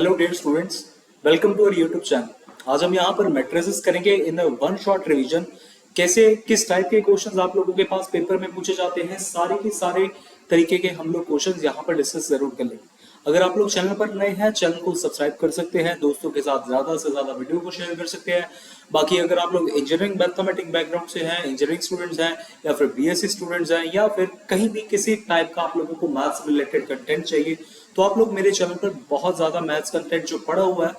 Hello dear students, welcome to our YouTube channel. आज हम यहाँ पर मैट्रिसेस करेंगे इन वन शॉट रिवीजन। कैसे किस टाइप के क्वेश्चंस आप लोगों के पास पेपर में पूछे जाते हैं, सारे के सारे तरीके के हम लोग क्वेश्चंस यहाँ पर डिस्कस जरूर कर लेंगे। अगर आप लोग चैनल पर नए हैं, चैनल को सब्सक्राइब कर सकते हैं, दोस्तों के साथ ज्यादा से ज्यादा वीडियो को शेयर कर सकते हैं। बाकी अगर आप लोग इंजीनियरिंग मैथमेटिक्स बैकग्राउंड से हैं, इंजीनियरिंग स्टूडेंट्स हैं या फिर बीएससी स्टूडेंट्स हैं या फिर कहीं भी किसी टाइप का आप लोगों को मैथ्स रिलेटेड कंटेंट चाहिए, तो आप लोग मेरे चैनल पर बहुत ज्यादा मैथ्स कंटेंट जो पड़ा हुआ है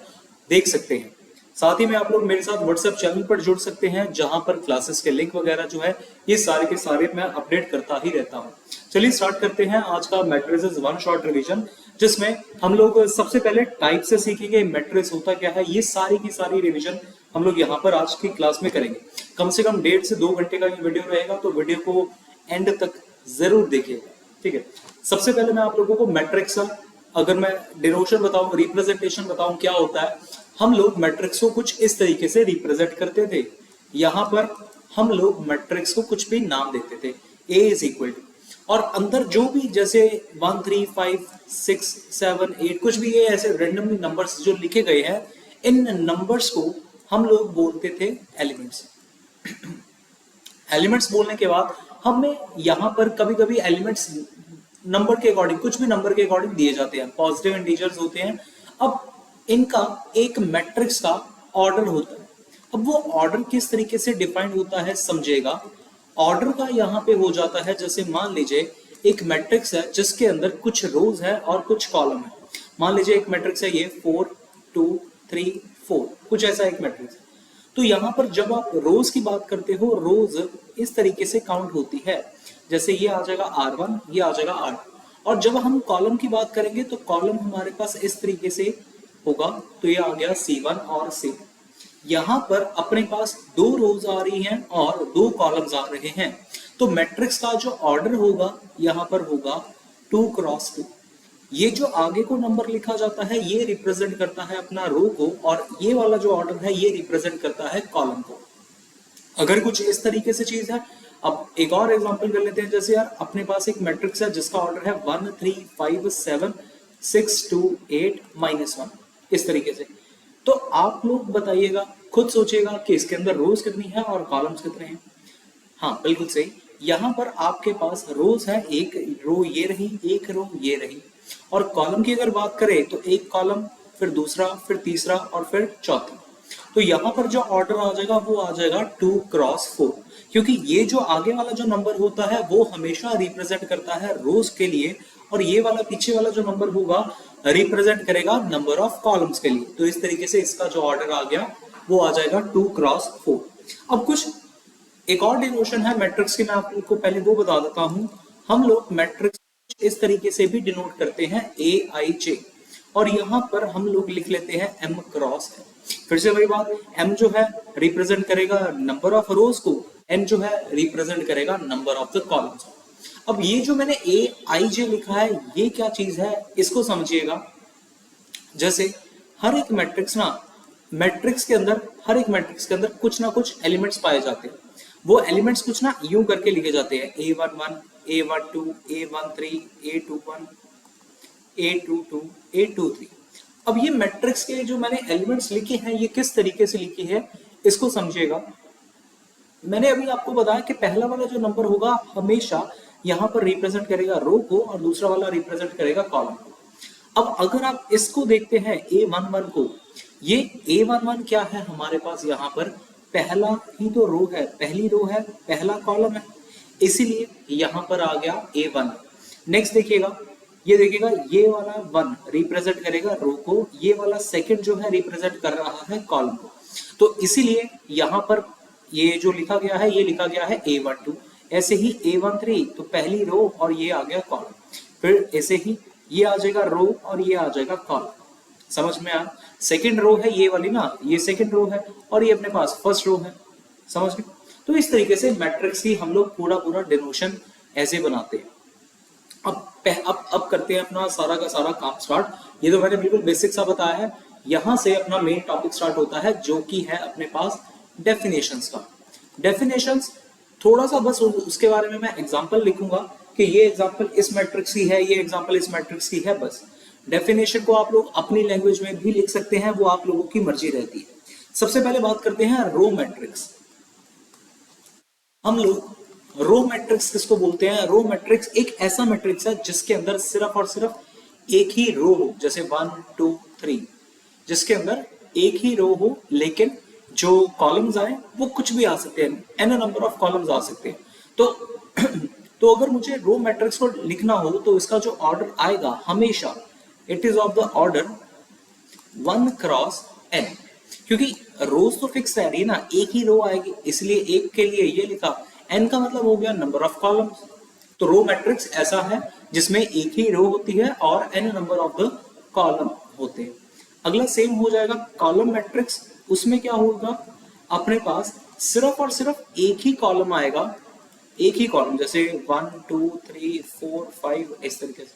देख सकते हैं। साथ ही में आप लोग मेरे साथ व्हाट्सएप चैनल पर जुड़ सकते हैं, जहां पर क्लासेस के लिंक वगैरह जो है ये सारे के सारे मैं अपडेट करता ही रहता हूं। चलिए स्टार्ट करते हैं आज का मैट्रिसेस वन शॉट रिवीजन, जिसमें हम लोग सबसे पहले टाइप से सीखेंगे मैट्रिक्स होता क्या है। ये सारी की सारी रिवीजन हम लोग यहाँ पर आज की क्लास में करेंगे। कम से कम 1.5 से 2 घंटे का ये वीडियो रहेगा, तो वीडियो को एंड तक जरूर देखिएगा, ठीक है। सबसे पहले मैं आप लोगों को मैट्रिक्स का अगर मैं डिनोशन बताऊं, रिप्रेजेंटेशन बताऊं क्या होता है। हम लोग मैट्रिक्स को कुछ इस तरीके से रिप्रेजेंट करते थे। यहाँ पर हम लोग मैट्रिक्स को कुछ भी नाम देते थे, A इज इक्वल टू, और अंदर जो भी जैसे 1 3 5 6 7 8 कुछ भी ये ऐसे रेंडमली नंबर्स जो लिखे गए हैं, इन नंबर्स को हम लोग बोलते थे एलिमेंट्स। एलिमेंट्स बोलने के बाद हमें यहाँ पर कभी कभी एलिमेंट्स नंबर के अकॉर्डिंग, कुछ भी नंबर के अकॉर्डिंग दिए जाते हैं, पॉजिटिव इंटीजर्स होते हैं। अब इनका एक मैट्रिक्स का ऑर्डर होता है। अब वो ऑर्डर किस तरीके से डिफाइन होता है समझेगा। ऑर्डर का यहाँ पे हो जाता है, जैसे मान लीजिए एक मैट्रिक्स है जिसके अंदर कुछ रोज है और कुछ कॉलम है। मान लीजिए एक मैट्रिक्स है ये 4 2 3 4, कुछ ऐसा एक मैट्रिक्स है। तो यहाँ पर जब आप रोज की बात करते हो, रोज इस तरीके से काउंट होती है, जैसे ये आ जाएगा R1, ये आ जाएगा R2। और जब हम कॉलम की बात करेंगे तो कॉलम हमारे पास इस तरीके से होगा, तो ये आ गया C1 और C2। यहाँ पर अपने पास 2 रोज आ रही हैं और 2 कॉलम्स आ रहे हैं, तो मैट्रिक्स का जो ऑर्डर होगा यहाँ पर होगा 2 क्रॉस 2। ये जो आगे को नंबर लिखा जाता है ये रिप्रेजेंट करता है अपना रो को, और ये वाला जो ऑर्डर है ये रिप्रेजेंट करता है कॉलम को। अगर कुछ इस तरीके से चीज है, अब एक और एग्जांपल कर लेते हैं। जैसे यार अपने पास एक मैट्रिक्स है जिसका ऑर्डर है 1 3 5 7 6 2 8 -1, इस तरीके से। तो आप लोग बताइएगा, खुद सोचिएगा कि इसके अंदर रोज कितनी है और कॉलम्स कितने हैं। हाँ बिल्कुल सही, यहाँ पर आपके पास रोज है, एक रो ये रही, एक रो ये रही, और कॉलम की अगर बात करें तो एक कॉलम, फिर दूसरा, फिर तीसरा और फिर चौथा। तो यहाँ पर जो ऑर्डर आ जाएगा वो आ जाएगा 2 क्रॉस 4, क्योंकि ये जो आगे वाला जो नंबर होता है वो हमेशा रिप्रेजेंट करता है रोज के लिए, और ये वाला पीछे वाला जो नंबर होगा रिप्रेजेंट करेगा नंबर ऑफ कॉलम्स के लिए। तो इस तरीके से इसका जो ऑर्डर आ गया वो आ जाएगा 2 क्रॉस 4। अब कुछ एक और डिनोशन है मैट्रिक्स की, मैं आपको पहले वो बता देता हूं। हम लोग मैट्रिक्स इस तरीके से भी डिनोट करते हैं AIJ, और यहाँ पर हम लोग लिख लेते हैं M क्रॉस है। फिर से वही बात, M जो है रिप्रेजेंट करेगा नंबर ऑफ रोज को, N जो है रिप्रेजेंट करेगा नंबर ऑफ द कॉलम्स। अब ये जो मैंने AIJ लिखा है ये क्या चीज है, इसको समझिएगा। जैसे हर एक मैट्रिक्स ना, मैट्रिक्स के अंदर, हर एक मैट्रिक्स के अंदर कुछ ना कुछ एलिमेंट्स पाए जाते हैं। वो एलिमेंट्स कुछ ना यूं करके लिखे जाते हैं, A11 A12 A13 A21 A22 A23। अब ये मैट्रिक्स के जो मैंने एलिमेंट्स लिखे हैं ये किस तरीके से लिखे हैं इसको समझिएगा। मैंने अभी आपको बताया कि पहला वाला जो नंबर होगा हमेशा यहाँ पर रिप्रेजेंट करेगा रो को, और दूसरा वाला रिप्रेजेंट करेगा कॉलम को। अब अगर आप इसको देखते हैं A11 को, ये A11 क्या है हमारे पास, यहाँ पर पहला ही तो रो है, पहली रो है, पहला कॉलम है, इसीलिए यहाँ पर आ गया A1। नेक्स्ट देखिएगा, ये देखिएगा ये वाला 1 रिप्रेजेंट करेगा रो को, ये वाला सेकंड जो है रिप्रेजेंट कर रहा है कॉलम को। तो इसीलिए यहाँ पर ये जो लिखा गया है ये लिखा गया है A12। ऐसे ही A13 तो पहली रो और ये आ गया कॉलम, फिर ऐसे ही ये आ जाएगा रो और ये आ जाएगा कॉलम। समझ में आया? सेकंड रो है ये वाली ना, ये सेकंड रो है और ये अपने पास फर्स्ट रो है, समझ गए? तो इस तरीके से मैट्रिक्स की हम लोग पूरा डिनोशन ऐसे बनाते हैं। अब करते हैं अपना सारा का सारा काम स्टार्ट। ये तो मैंने बिल्कुल बेसिक सा बताया है, यहाँ से अपना मेन टॉपिक स्टार्ट होता है जो कि है अपने पास डेफिनेशंस का। डेफिनेशंस थोड़ा सा बस उसके बारे में मैं एग्जांपल लिखूंगा कि ये एग्जांपल इस मैट्रिक्स की है, ये एग्जांपल इस मैट्रिक्स की है, बस। डेफिनेशन को आप लोग अपनी लैंग्वेज में भी लिख सकते हैं, वो आप लोगों की मर्जी रहती है। सबसे पहले बात करते हैं रो मैट्रिक्स। हम लोग रो मैट्रिक्स किसको बोलते हैं? रो मैट्रिक्स एक ऐसा मैट्रिक्स है जिसके अंदर सिर्फ और सिर्फ एक ही रो हो, जैसे 1 2 3, जिसके अंदर एक ही रो हो, लेकिन जो कॉलम्स आए वो कुछ भी आ सकते हैं, एन नंबर ऑफ कॉलम्स आ सकते हैं। तो तो अगर मुझे रो मैट्रिक्स को लिखना हो तो इसका जो ऑर्डर आएगा हमेशा it is of the order 1 cross n, क्योंकि रोज तो फिक्स रह रही है ना, एक ही रो आएगी, इसलिए एक के लिए ये लिखा। n का मतलब हो गया नंबर ऑफ कॉलम्स। तो रो मैट्रिक्स ऐसा है जिसमें एक ही रो होती है और n number of the column होते हैं। अगला सेम हो जाएगा कॉलम मैट्रिक्स। उसमें क्या होगा, अपने पास सिर्फ और सिर्फ एक ही कॉलम आएगा, एक ही कॉलम, जैसे 1 2 3 4 5 इस तरीके से,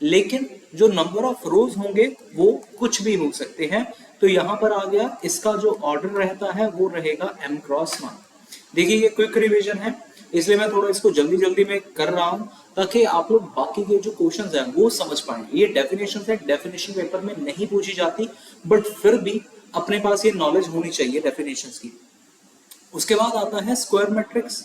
लेकिन जो नंबर ऑफ रोज होंगे वो कुछ भी हो सकते हैं। तो यहां पर आ गया, इसका जो ऑर्डर रहता है वो रहेगा m क्रॉस 1। देखिए ये क्विक रिवीजन है, इसलिए मैं थोड़ा इसको जल्दी जल्दी में कर रहा हूं ताकि आप लोग बाकी के जो क्वेश्चंस हैं वो समझ पाए। ये डेफिनेशन है, डेफिनेशन पेपर में नहीं पूछी जाती, बट फिर भी अपने पास ये नॉलेज होनी चाहिए डेफिनेशंस की। उसके बाद आता है square matrix.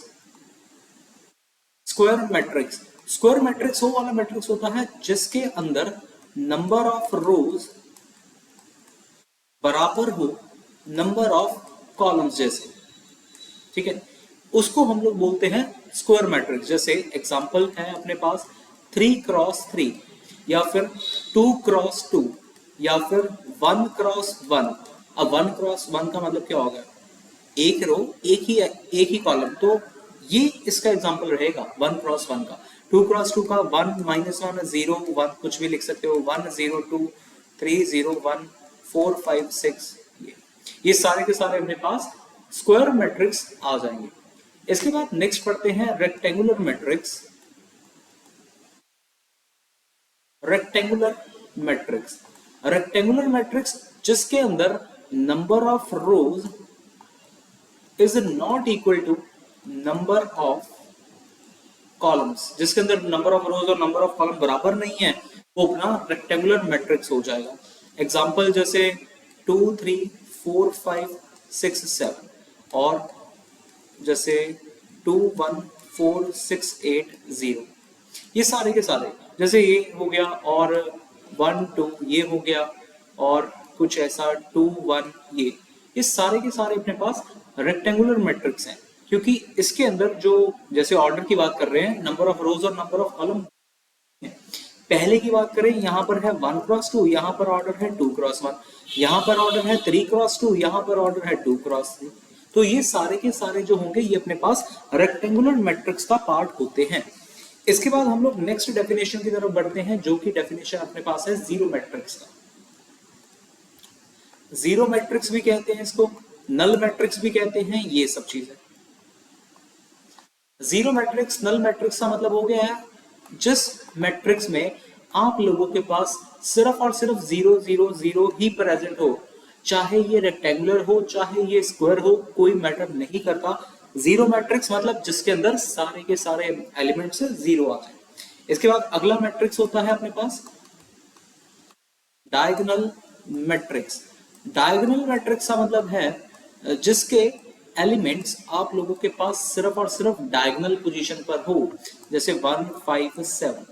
Square matrix, square matrix वो वाला मैट्रिक्स होता है जिसके अंदर नंबर ऑफ रोज बराबर हो नंबर ऑफ कॉलम्स जैसे, ठीक है, उसको हम लोग बोलते हैं स्क्वायर मैट्रिक्स। जैसे एग्जांपल है अपने पास 3 क्रॉस 3, या फिर 2 क्रॉस 2, या फिर 1 क्रॉस 1। अब 1 क्रॉस 1 का मतलब क्या होगा, एक रो एक ही कॉलम, तो ये इसका एग्जांपल रहेगा 1 क्रॉस 1 का। 2 क्रॉस 2 का 1 -1 0 1 कुछ भी लिख सकते हो, 1 0 2 3 0 1 4 5 6, ये सारे के सारे अपने पास स्क्वायर मैट्रिक्स आ जाएंगे। इसके बाद नेक्स्ट पढ़ते हैं rectangular matrix. Rectangular matrix, rectangular matrix जिसके अंदर number of rows is not equal to number of columns, जिसके अंदर नंबर ऑफ रोज और नंबर ऑफ कॉलम बराबर नहीं है, वो अपना रेक्टेंगुलर मैट्रिक्स हो जाएगा। एग्जांपल जैसे 2 3 4 5 6 7, और जैसे 2 1 4 6 8 0, ये सारे के सारे, जैसे ये हो गया, और 1 2 ये हो गया, और कुछ ऐसा 2 1 ये सारे के सारे अपने पास रेक्टेंगुलर मैट्रिक्स हैं, क्योंकि इसके अंदर जो, जैसे ऑर्डर की बात कर रहे हैं, नंबर ऑफ रोज और नंबर ऑफ कॉलम। पहले की बात करें, यहाँ पर है 1 क्रॉस 2, यहाँ पर ऑर्डर है 2 क्रॉस 1, यहाँ पर ऑर्डर है 3 क्रॉस 2, यहाँ पर ऑर्डर है 2 क्रॉस 3। तो ये सारे के सारे जो होंगे ये अपने पास रेक्टेंगुलर मैट्रिक्स का पार्ट होते हैं। इसके बाद हम लोग नेक्स्ट डेफिनेशन की तरफ बढ़ते हैं, जो कि डेफिनेशन अपने पास है जीरो मैट्रिक्स का। जीरो मैट्रिक्स भी कहते हैं इसको, नल मैट्रिक्स भी कहते हैं, ये सब चीजें। जीरो मैट्रिक्स, नल मैट्रिक्स का मतलब हो गया है जिस मैट्रिक्स में आप लोगों के पास सिर्फ और सिर्फ 0 0 0 ही प्रेजेंट हो, चाहे ये रेक्टेंगुलर हो चाहे ये स्क्वायर हो, कोई मैटर नहीं करता। जीरो मैट्रिक्स मतलब जिसके अंदर सारे के सारे एलिमेंट्स जीरो आ जाए। इसके बाद अगला मैट्रिक्स होता है अपने पास डायगोनल मैट्रिक्स। डायगोनल मैट्रिक्स का मतलब है जिसके एलिमेंट्स आप लोगों के पास सिर्फ और सिर्फ डायगोनल पोजीशन पर हो, जैसे 1 5 7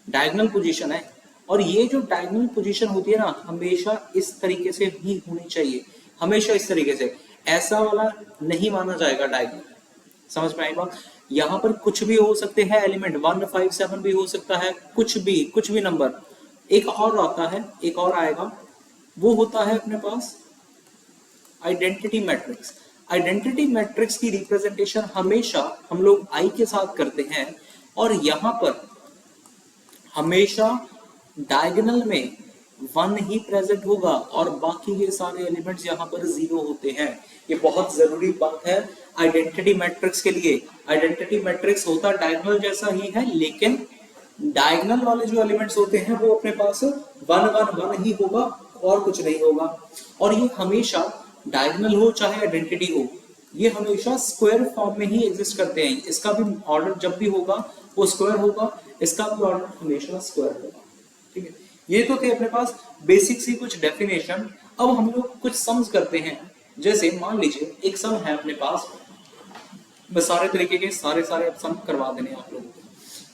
डायगोनल पोजीशन है, और ये जो डायगोनल पोजीशन होती है ना, हमेशा इस तरीके से ही होनी चाहिए, हमेशा इस तरीके से, ऐसा वाला नहीं माना जाएगा डायगोनल। समझ में आई बात? यहाँ पर कुछ भी हो सकते हैं एलिमेंट, 1 5 7 भी हो सकता है, कुछ भी नंबर। एक और आता है, एक और आएगा, वो होता है अपने पास आइडेंटिटी मैट्रिक्स। आइडेंटिटी मैट्रिक्स की रिप्रेजेंटेशन हमेशा हम लोग आई के साथ करते हैं, और यहाँ पर हमेशा डायगोनल में 1 ही प्रेजेंट होगा और बाकी के सारे एलिमेंट्स यहाँ पर 0 होते हैं। ये बहुत जरूरी बात है आइडेंटिटी मैट्रिक्स के लिए। आइडेंटिटी मैट्रिक्स होता डायगोनल जैसा ही है, लेकिन डायगोनल वाले जो एलिमेंट्स होते हैं वो अपने पास 1 1 1 ही होगा और कुछ नहीं होगा। और ये हमेशा डायगोनल हो चाहे आइडेंटिटी हो, ये हमेशा स्क्वायर फॉर्म में ही एग्जिस्ट करते हैं। इसका भी ऑर्डर जब भी होगा वो स्क्वायर होगा, इसका भी ऑर्डर हमेशा स्क्वायर होगा। ठीक है, ये तो थे अपने पास बेसिक सी कुछ डेफिनेशन। अब हम लोग कुछ सम्स करते हैं। जैसे मान लीजिए एक सम है अपने पास, मैं सारे तरीके के सारे सारे सम करवा देने आप लोगों को,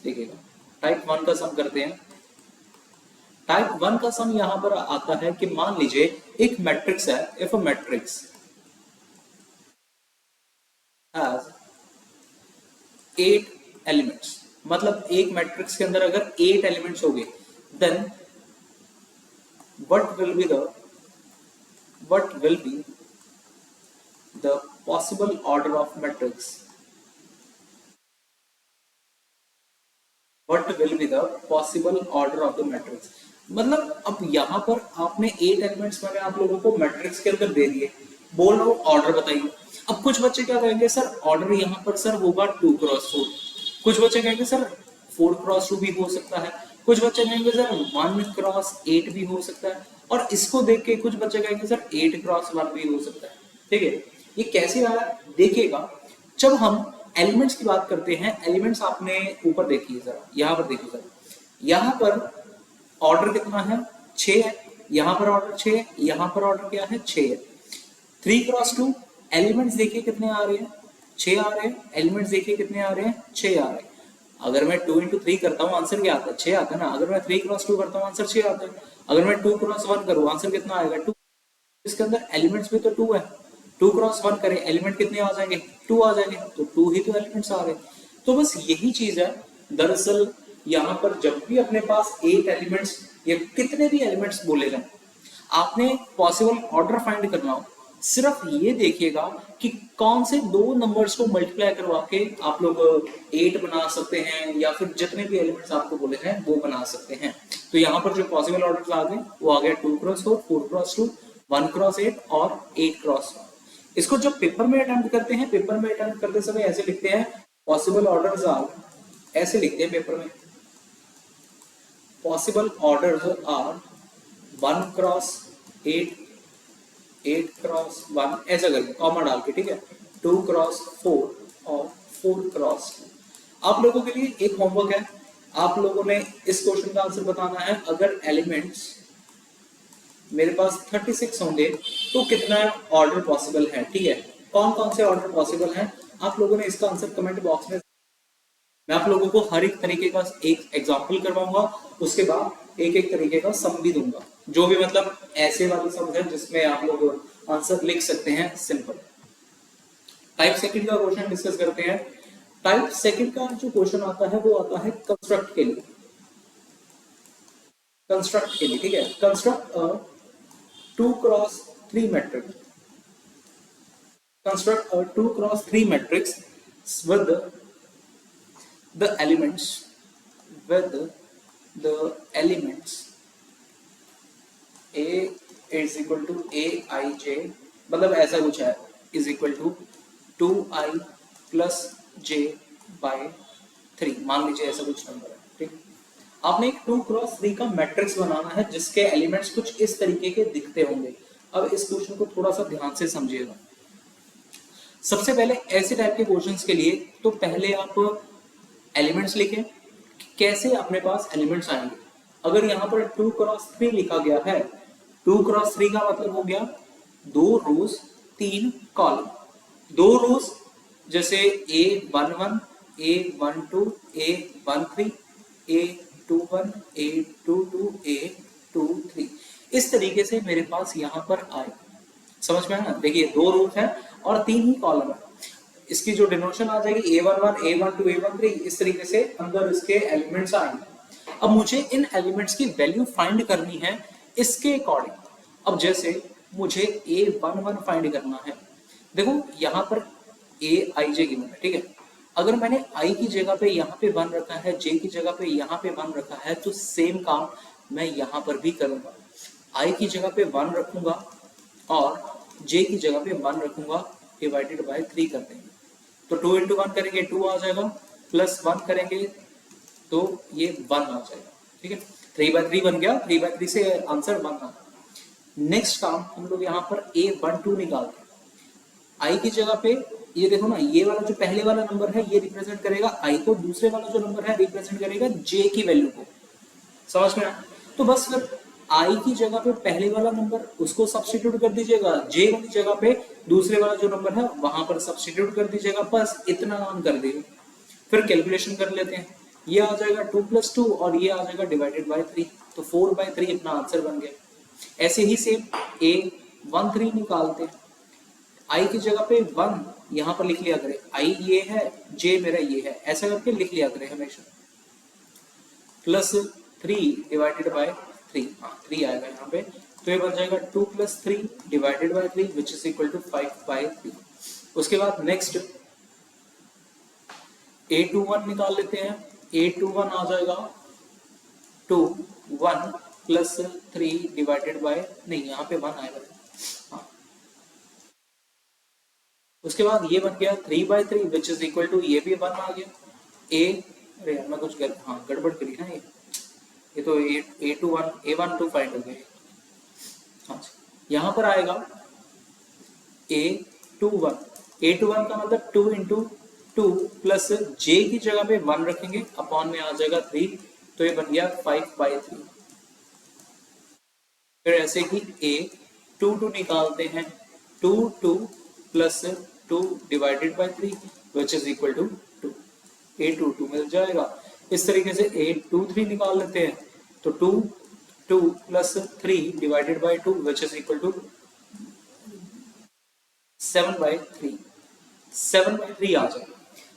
देखिएगा। टाइप 1 का सम करते हैं। टाइप 1 का सम यहां पर आता है कि मान लीजिए एक मैट्रिक्स है, if a matrix has 8 elements, मतलब एक मैट्रिक्स के अंदर अगर 8 एलिमेंट्स हो गए, then what will be the possible order of matrix? What will be the possible order of the matrix? मतलब अब यहाँ पर आपने 8 एलिमेंट्स मैंने आप लोगों को मैट्रिक्स के अंदर दे दिए, बोल रहा हूँ ऑर्डर बताइए। अब कुछ बच्चे क्या कहेंगे, सर ऑर्डर यहाँ पर सर होगा 2x4, कुछ बच्चे कहेंगे सर 4x2 भी हो सकता है, कुछ बच्चे कहेंगे सर 1x8 भी हो सकता है, और इसको देख के कुछ बच्चे कहेंगे सर 8x1 भी हो सकता है। ठीक है, ये कैसे आया देखिएगा। जब हम एलिमेंट्स की बात करते हैं, एलिमेंट्स आपने ऊपर देखिए जरा, यहाँ पर देखिए जरा, यहाँ पर ऑर्डर कितना है 6 है, यहाँ पर ऑर्डर 6 है, यहाँ पर ऑर्डर क्या है 6 है। 3x2 एलिमेंट्स देखिए कितने आ रहे हैं, 6 आ रहे हैं। एलिमेंट्स देखिए कितने आ रहे हैं, 6 आ रहे हैं। अगर मैं 2 into 3 करता हूँ आंसर क्या आता है, 6 आता है ना। अगर मैं 3x2 करता हूँ आंसर 6 आता है। अगर मैं 2x1 करूँ आंसर कितना आएगा 2। इसके अंदर एलिमेंट्स भी तो 2 है, 2x1 करें एलिमेंट कितने आ जाएंगे 2 आ जाएंगे, तो 2 ही तो एलिमेंट्स आ रहे हैं। तो बस यही चीज है दरअसल। यहाँ पर जब भी अपने पास 8 एलिमेंट्स या कितने भी एलिमेंट्स बोले जाए, आपने पॉसिबल ऑर्डर फाइंड करना हो, सिर्फ ये देखिएगा कि कौन से दो नंबर्स को मल्टीप्लाई करवा के आप लोग 8 बना सकते हैं, या फिर जितने भी एलिमेंट्स आपको बोले हैं वो बना सकते हैं। तो यहाँ पर जो पॉसिबल ऑर्डर आ गए वो आ गया 2x4, 4x2, 1x8 और 8x1। इसको जब पेपर में अटेम्प्ट करते हैं, पेपर में अटेम्प्ट करते समय ऐसे लिखते हैं पॉसिबल ऑर्डर्स आर, ऐसे लिखते हैं पेपर में, possible orders are 1x8, 8x1, ऐसा करके कॉमा डाल के, ठीक है, 2x4 और 4x2। आप लोगों के लिए एक होमवर्क है, आप लोगों ने इस क्वेश्चन का आंसर बताना है। अगर एलिमेंट्स मेरे पास 36 होंगे तो कितना ऑर्डर पॉसिबल है, ठीक है, कौन कौन से ऑर्डर पॉसिबल हैं, आप लोगों ने इसका आंसर कमेंट बॉक्स में। मैं आप लोगों को हर एक तरीके का एक एग्जांपल करवाऊंगा, उसके बाद एक एक तरीके का सम भी दूंगा, जो भी मतलब ऐसे वाले सम है जिसमें आप लोग आंसर लिख सकते हैं सिंपल। टाइप सेकंड का क्वेश्चन डिस्कस करते हैं। टाइप सेकंड का जो क्वेश्चन आता है वो आता है कंस्ट्रक्ट के लिए, कंस्ट्रक्ट के लिए, ठीक है। Construct 2x3 matrix. Construct a 2x3 matrix with the elements A is equal to Aij, मतलब ऐसा कुछ है, is equal to 2i plus j by 3, मान लीजिए ऐसा कुछ नंबर है, ठीक। आपने एक 2x3 का मैट्रिक्स बनाना है जिसके एलिमेंट्स कुछ इस तरीके के दिखते होंगे। अब इस क्वेश्चन को थोड़ा सा ध्यान से समझिएगा। सबसे पहले ऐसे टाइप के क्वेश्चंस के लिए तो पहले आप एलिमेंट्स लिखें, कैसे अपने पास एलिमेंट्स आएंगे। अगर यहाँ पर 2x3 लिखा गया है, 2x3 का मतलब हो गया 2 रोज 3 कॉलम। 2 रोज जैसे A11, A12, A13, A21, A22, A23, इस तरीके से मेरे पास यहाँ पर आए। समझ में आया? देखिए 2 रोज है और 3 ही कॉलम है। इसकी जो डिनोशन आ जाएगी A11, A12, A13, इस तरीके से अंदर इसके एलिमेंट्स आएंगे। अब मुझे इन एलिमेंट्स की वैल्यू फाइंड करनी है इसके अकॉर्डिंग। अब जैसे मुझे A11 फाइंड करना है, देखो यहाँ पर Aij गिवन है, ठीक है। अगर मैंने i की जगह पे यहाँ पे 1 रखा है, j की जगह पे यहाँ पे 1 रखा है, तो सेम काम मैं यहाँ पर भी करूंगा। i की जगह पे 1 रखूंगा और j की जगह पे 1 रखूंगा, डिवाइडेड बाय 3 कर देंगे, तो 2 into 1 करेंगे 2 आ जाएगा, प्लस 1 करेंगे तो ये 1 आ जाएगा, ठीक है। 3/3 बन गया, 3/3 से आंसर 1 आ। नेक्स्ट काम हम लोग यहाँ पर A12 निकालते हैं। i की जगह पे ये देखो ना, ये वाला जो पहले वाला नंबर है ये रिप्रेजेंट करेगा i को, दूसरे वाला जो नंबर है रिप्रेजेंट करेगा j की वैल्यू को। समझ में आया? तो तो बस फिर आई की जगह पे पहले वाला नंबर उसको सब्स्टिट्यूट कर दीजिएगा, जे वाली जगह पे दूसरे वाला जो नंबर है वहां पर सब्स्टिट्यूट कर दीजिएगा, बस इतना काम कर दीजिए। फिर कैलकुलेशन कर लेते हैं, ये आ जाएगा 2+2 और ये आ जाएगा डिवाइडेड बाय 3, तो 4/3 अपना आंसर बन गया। ऐसे ही सेम a 1 3 निकालते हैं, आई की जगह पे 1 यहाँ पर लिख लिया करें, आई ये है, जे मेरा ये है, ऐसा करके लिख लिया करें हमेशा, प्लस 3 डिवाइडेड बाय 3, हाँ 3 आएगा यहाँ पे, तो ये बन जाएगा 2+3 divided by 3 which is equal to 5/3। उसके बाद नेक्स्ट a21 निकाल लेते हैं, a21 आ जाएगा 2 1 प्लस 3 डिवाइडेड बाय, नहीं यहाँ पे 1 आएगा, हाँ। उसके बाद ये बन गया 3/3 विच इज इक्वल टू, ये भी 1 आ गया, अरे यार मैं कुछ गड़बड़ करी ना, ये तो A1 फाइंड हो गए, हाँ यहाँ पर आएगा A21 का मतलब 2 इंटू 2 प्लस जे की जगह पे 1 रखेंगे, अपॉन में आ जाएगा 3, तो ये बन गया 5/3। फिर ऐसे ही A22 निकालते हैं, 2 plus 2 divided by 3 which is equal to 2, A22 मिल जाएगा। इस तरीके से A23 निकाल लेते हैं, तो 2 plus 3 divided by 2 which is equal to 7/3, 7/3 आ जाएगा।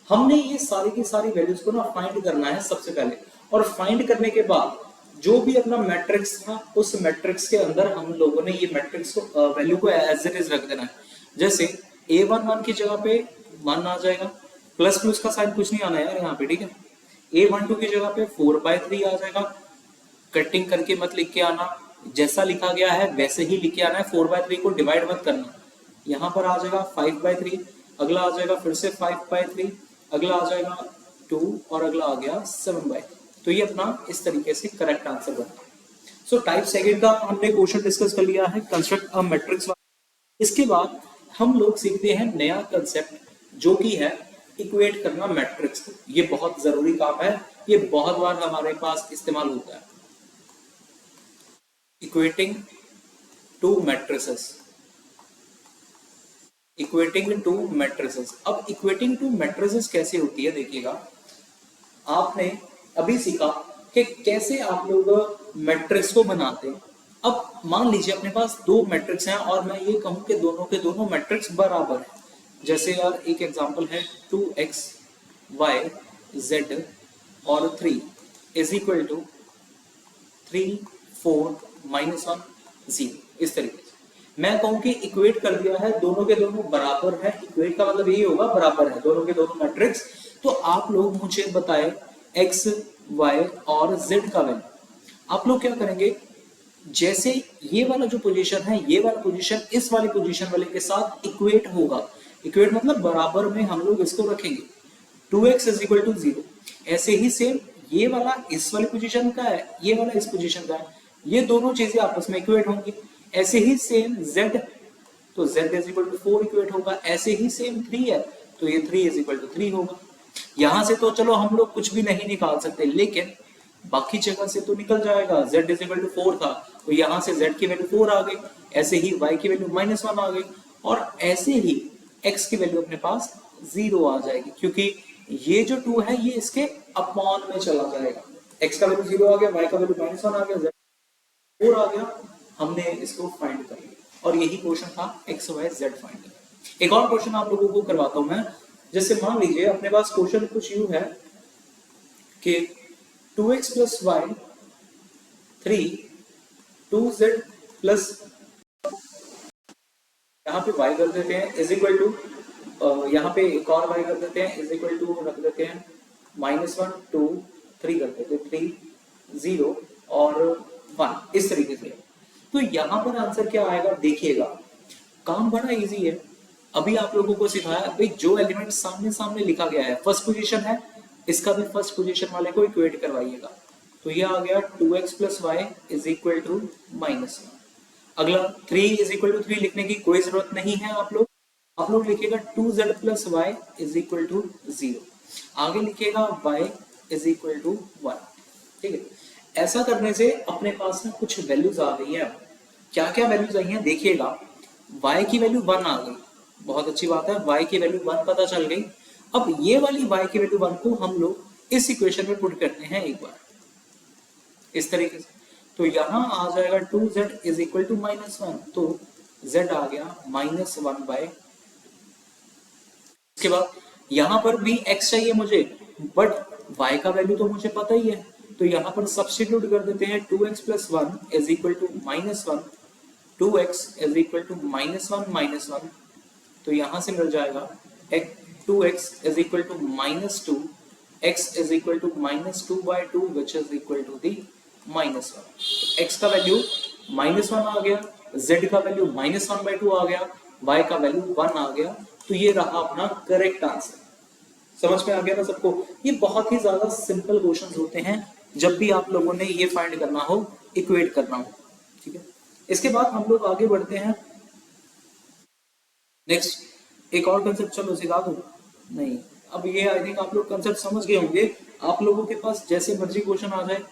हमने ये सारी की सारी वैल्यूज को ना फाइंड करना है सबसे पहले, और फाइंड करने के बाद जो भी अपना मैट्रिक्स था उस मैट्रिक्स के अंदर हम लोगों ने ये मैट्रिक्स को वैल्यू को एज इट इज रख देना है। जैसे A11 की जगह पे 1 आ जाएगा, प्लस प्लस का साइन कुछ नहीं आना है यहाँ पे, ठीक है। A12 की जगह पे 4/3 आ जाएगा, कटिंग करके मत लिख के आना, जैसा लिखा गया है वैसे ही लिख के आना है, 4/3 को डिवाइड मत करना। यहाँ पर आ जाएगा 5/3, अगला आ जाएगा फिर से 5/3, अगला आ जाएगा 2 और अगला आ गया 7/3। तो ये अपना इस तरीके से करेक्ट आंसर बनता है। सो टाइप सेकंड का हमने क्वेश्चन डिस्कस कर लिया है, कंस्ट्रक्ट अ मैट्रिक्स। इसके बाद हम लोग सीखते हैं नया कंसेप्ट जो कि है इक्वेट करना मैट्रिक्स को। ये बहुत जरूरी काम है, ये बहुत बार हमारे पास इस्तेमाल होता है, equating to matrices, equating to matrices. अब इक्वेटिंग टू मैट्रिसेस कैसे होती है देखिएगा, आपने अभी सीखा कि कैसे आप लोग मैट्रिक्स को बनाते हैं। अब मान लीजिए अपने पास दो मैट्रिक्स हैं और मैं ये कहूं कि दोनों के दोनों मैट्रिक्स बराबर हैं। जैसे यार एक एग्जांपल है 2x y z और 3 इज इक्वल टू 3 4 -1 0। इस तरीके से मैं कहूं कि इक्वेट कर दिया है, दोनों के दोनों बराबर है। इक्वेट का मतलब यही होगा बराबर है दोनों के दोनों मैट्रिक्स। तो आप लोग मुझे बताएं x y और z का वैल्यू। आप लोग क्या करेंगे, जैसे ये वाला जो पोजीशन है ये वाला पोजीशन इस वाली पोजीशन वाले के साथ इक्वेट होगा, इक्वेट मतलब बराबर में हम लोग इसको रखेंगे, 2x इज इक्वल टू 0। ऐसे ही सेम ये वाला इस वाली पोजीशन का है, ये वाला इस पोजीशन का है, ये दोनों चीजें आपस में इक्वेट होंगी। ऐसे ही सेम z, तो z is equal to 4 equate होगा। ऐसे ही सेम 3 है, तो ये 3 इज इक्वल टू 3 होगा। यहां से तो चलो हम लोग कुछ भी नहीं निकाल सकते, लेकिन बाकी जगह से तो निकल जाएगा। z इज इक्वल टू 4 था, तो यहाँ से z की वैल्यू 4 आ गई, ऐसे ही y की वैल्यू -1 आ गई, और ऐसे ही x की वैल्यू अपने पास 0 आ जाएगी, क्योंकि ये जो 2 है ये इसके अपॉन में चला जाएगा। x का वैल्यू 0 आ गया, y का वैल्यू -1 आ गया, z 4 आ गया, हमने इसको फाइंड कर लिया। और यही क्वेश्चन था x y z फाइंड करना। एक और क्वेश्चन आप लोगों को करवाता हूं मैं। जैसे मान लीजिए अपने पास क्वेश्चन कुछ यूं है कि 2x plus y 3 2z plus, यहाँ पे y कर देते हैं इज इक्वल टू, यहाँ पे एक और y कर देते हैं इज इक्वल टू रख देते हैं -1 2 3 कर देते हैं 3 0 और 1 इस तरीके से। तो यहाँ पर आंसर क्या आएगा देखिएगा, काम बड़ा इजी है। अभी आप लोगों को सिखाया भाई जो एलिमेंट सामने सामने लिखा गया है, फर्स्ट पोजीशन है, इसका भी फर्स्ट पोजीशन वाले को इक्वेट करवाइएगा। तो ये आ गया 2x plus y is equal to -1। अगला 3 इज इक्वल टू 3 लिखने की कोई जरूरत नहीं है, आप लोग लिखिएगा 2z plus y is equal to 0। आगे लिखिएगा y इज इक्वल टू 1, ठीक है। ऐसा करने से अपने पास ना कुछ वैल्यूज आ गई है। क्या क्या वैल्यूज आई हैं देखिएगा। y की वैल्यू 1 आ गई, बहुत अच्छी बात है, y की वैल्यू 1 पता चल गई। अब ये वाली y की वैल्यू 1 को हम लोग इस इक्वेशन में पुट करते हैं एक बार इस तरीके से, तो यहां आ जाएगा 2z इज इक्वल टू -1, तो z आ गया -1/। उसके बाद यहां पर भी x चाहिए मुझे, बट y का वैल्यू तो मुझे पता ही है, तो यहां पर सब्स्टिट्यूट कर देते हैं 2x plus 1 is equal to -1, 2x is equal to -1, तो यहां से मिल जाएगा 2x is equal to -2, x is equal to -2/2 which is equal to the -1। x का वैल्यू -1 आ गया, z का वैल्यू -1/2 आ गया, y का वैल्यू 1 आ गया, तो ये रहा अपना करेक्ट आंसर। समझ में आ गया ना सबको? ये बहुत ही ज्यादा सिंपल क्वेश्चंस होते हैं जब भी आप लोगों ने ये फाइंड करना हो, इक्वेट करना हो, ठीक है। इसके बाद हम लोग आगे बढ़ते हैं नेक्स्ट एक और कंसेप्ट, चलो सिखा दूं? नहीं, अब ये आई थिंक आप लोग कंसेप्ट समझ गए होंगे। आप लोगों के पास जैसे मर्जी क्वेश्चन आ जाए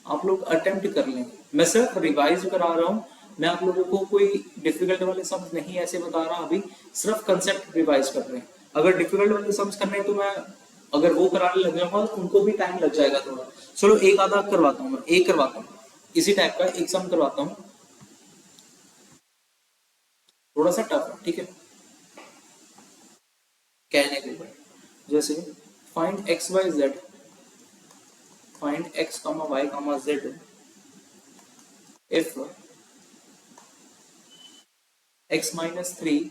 आप लोग अटेम्प्ट कर लें, मैं सिर्फ रिवाइज करा रहा हूँ, मैं आप लोगों को कोई डिफिकल्ट वाले सम्स नहीं ऐसे बता रहा, अभी सिर्फ कंसेप्ट रिवाइज कर रहे हैं। अगर डिफिकल्ट वाले सम्स करने हैं तो मैं अगर वो कराने लग जाऊंगा तो उनको भी टाइम लग जाएगा थोड़ा। चलो एक आधा करवाता हूँ, मैं एक करवाता हूँ, इसी टाइप का एक सम करवाता हूँ, थोड़ा सा टफ है, ठीक है कहने के लिए। जैसे find x y z, find x, y, z if x minus 3,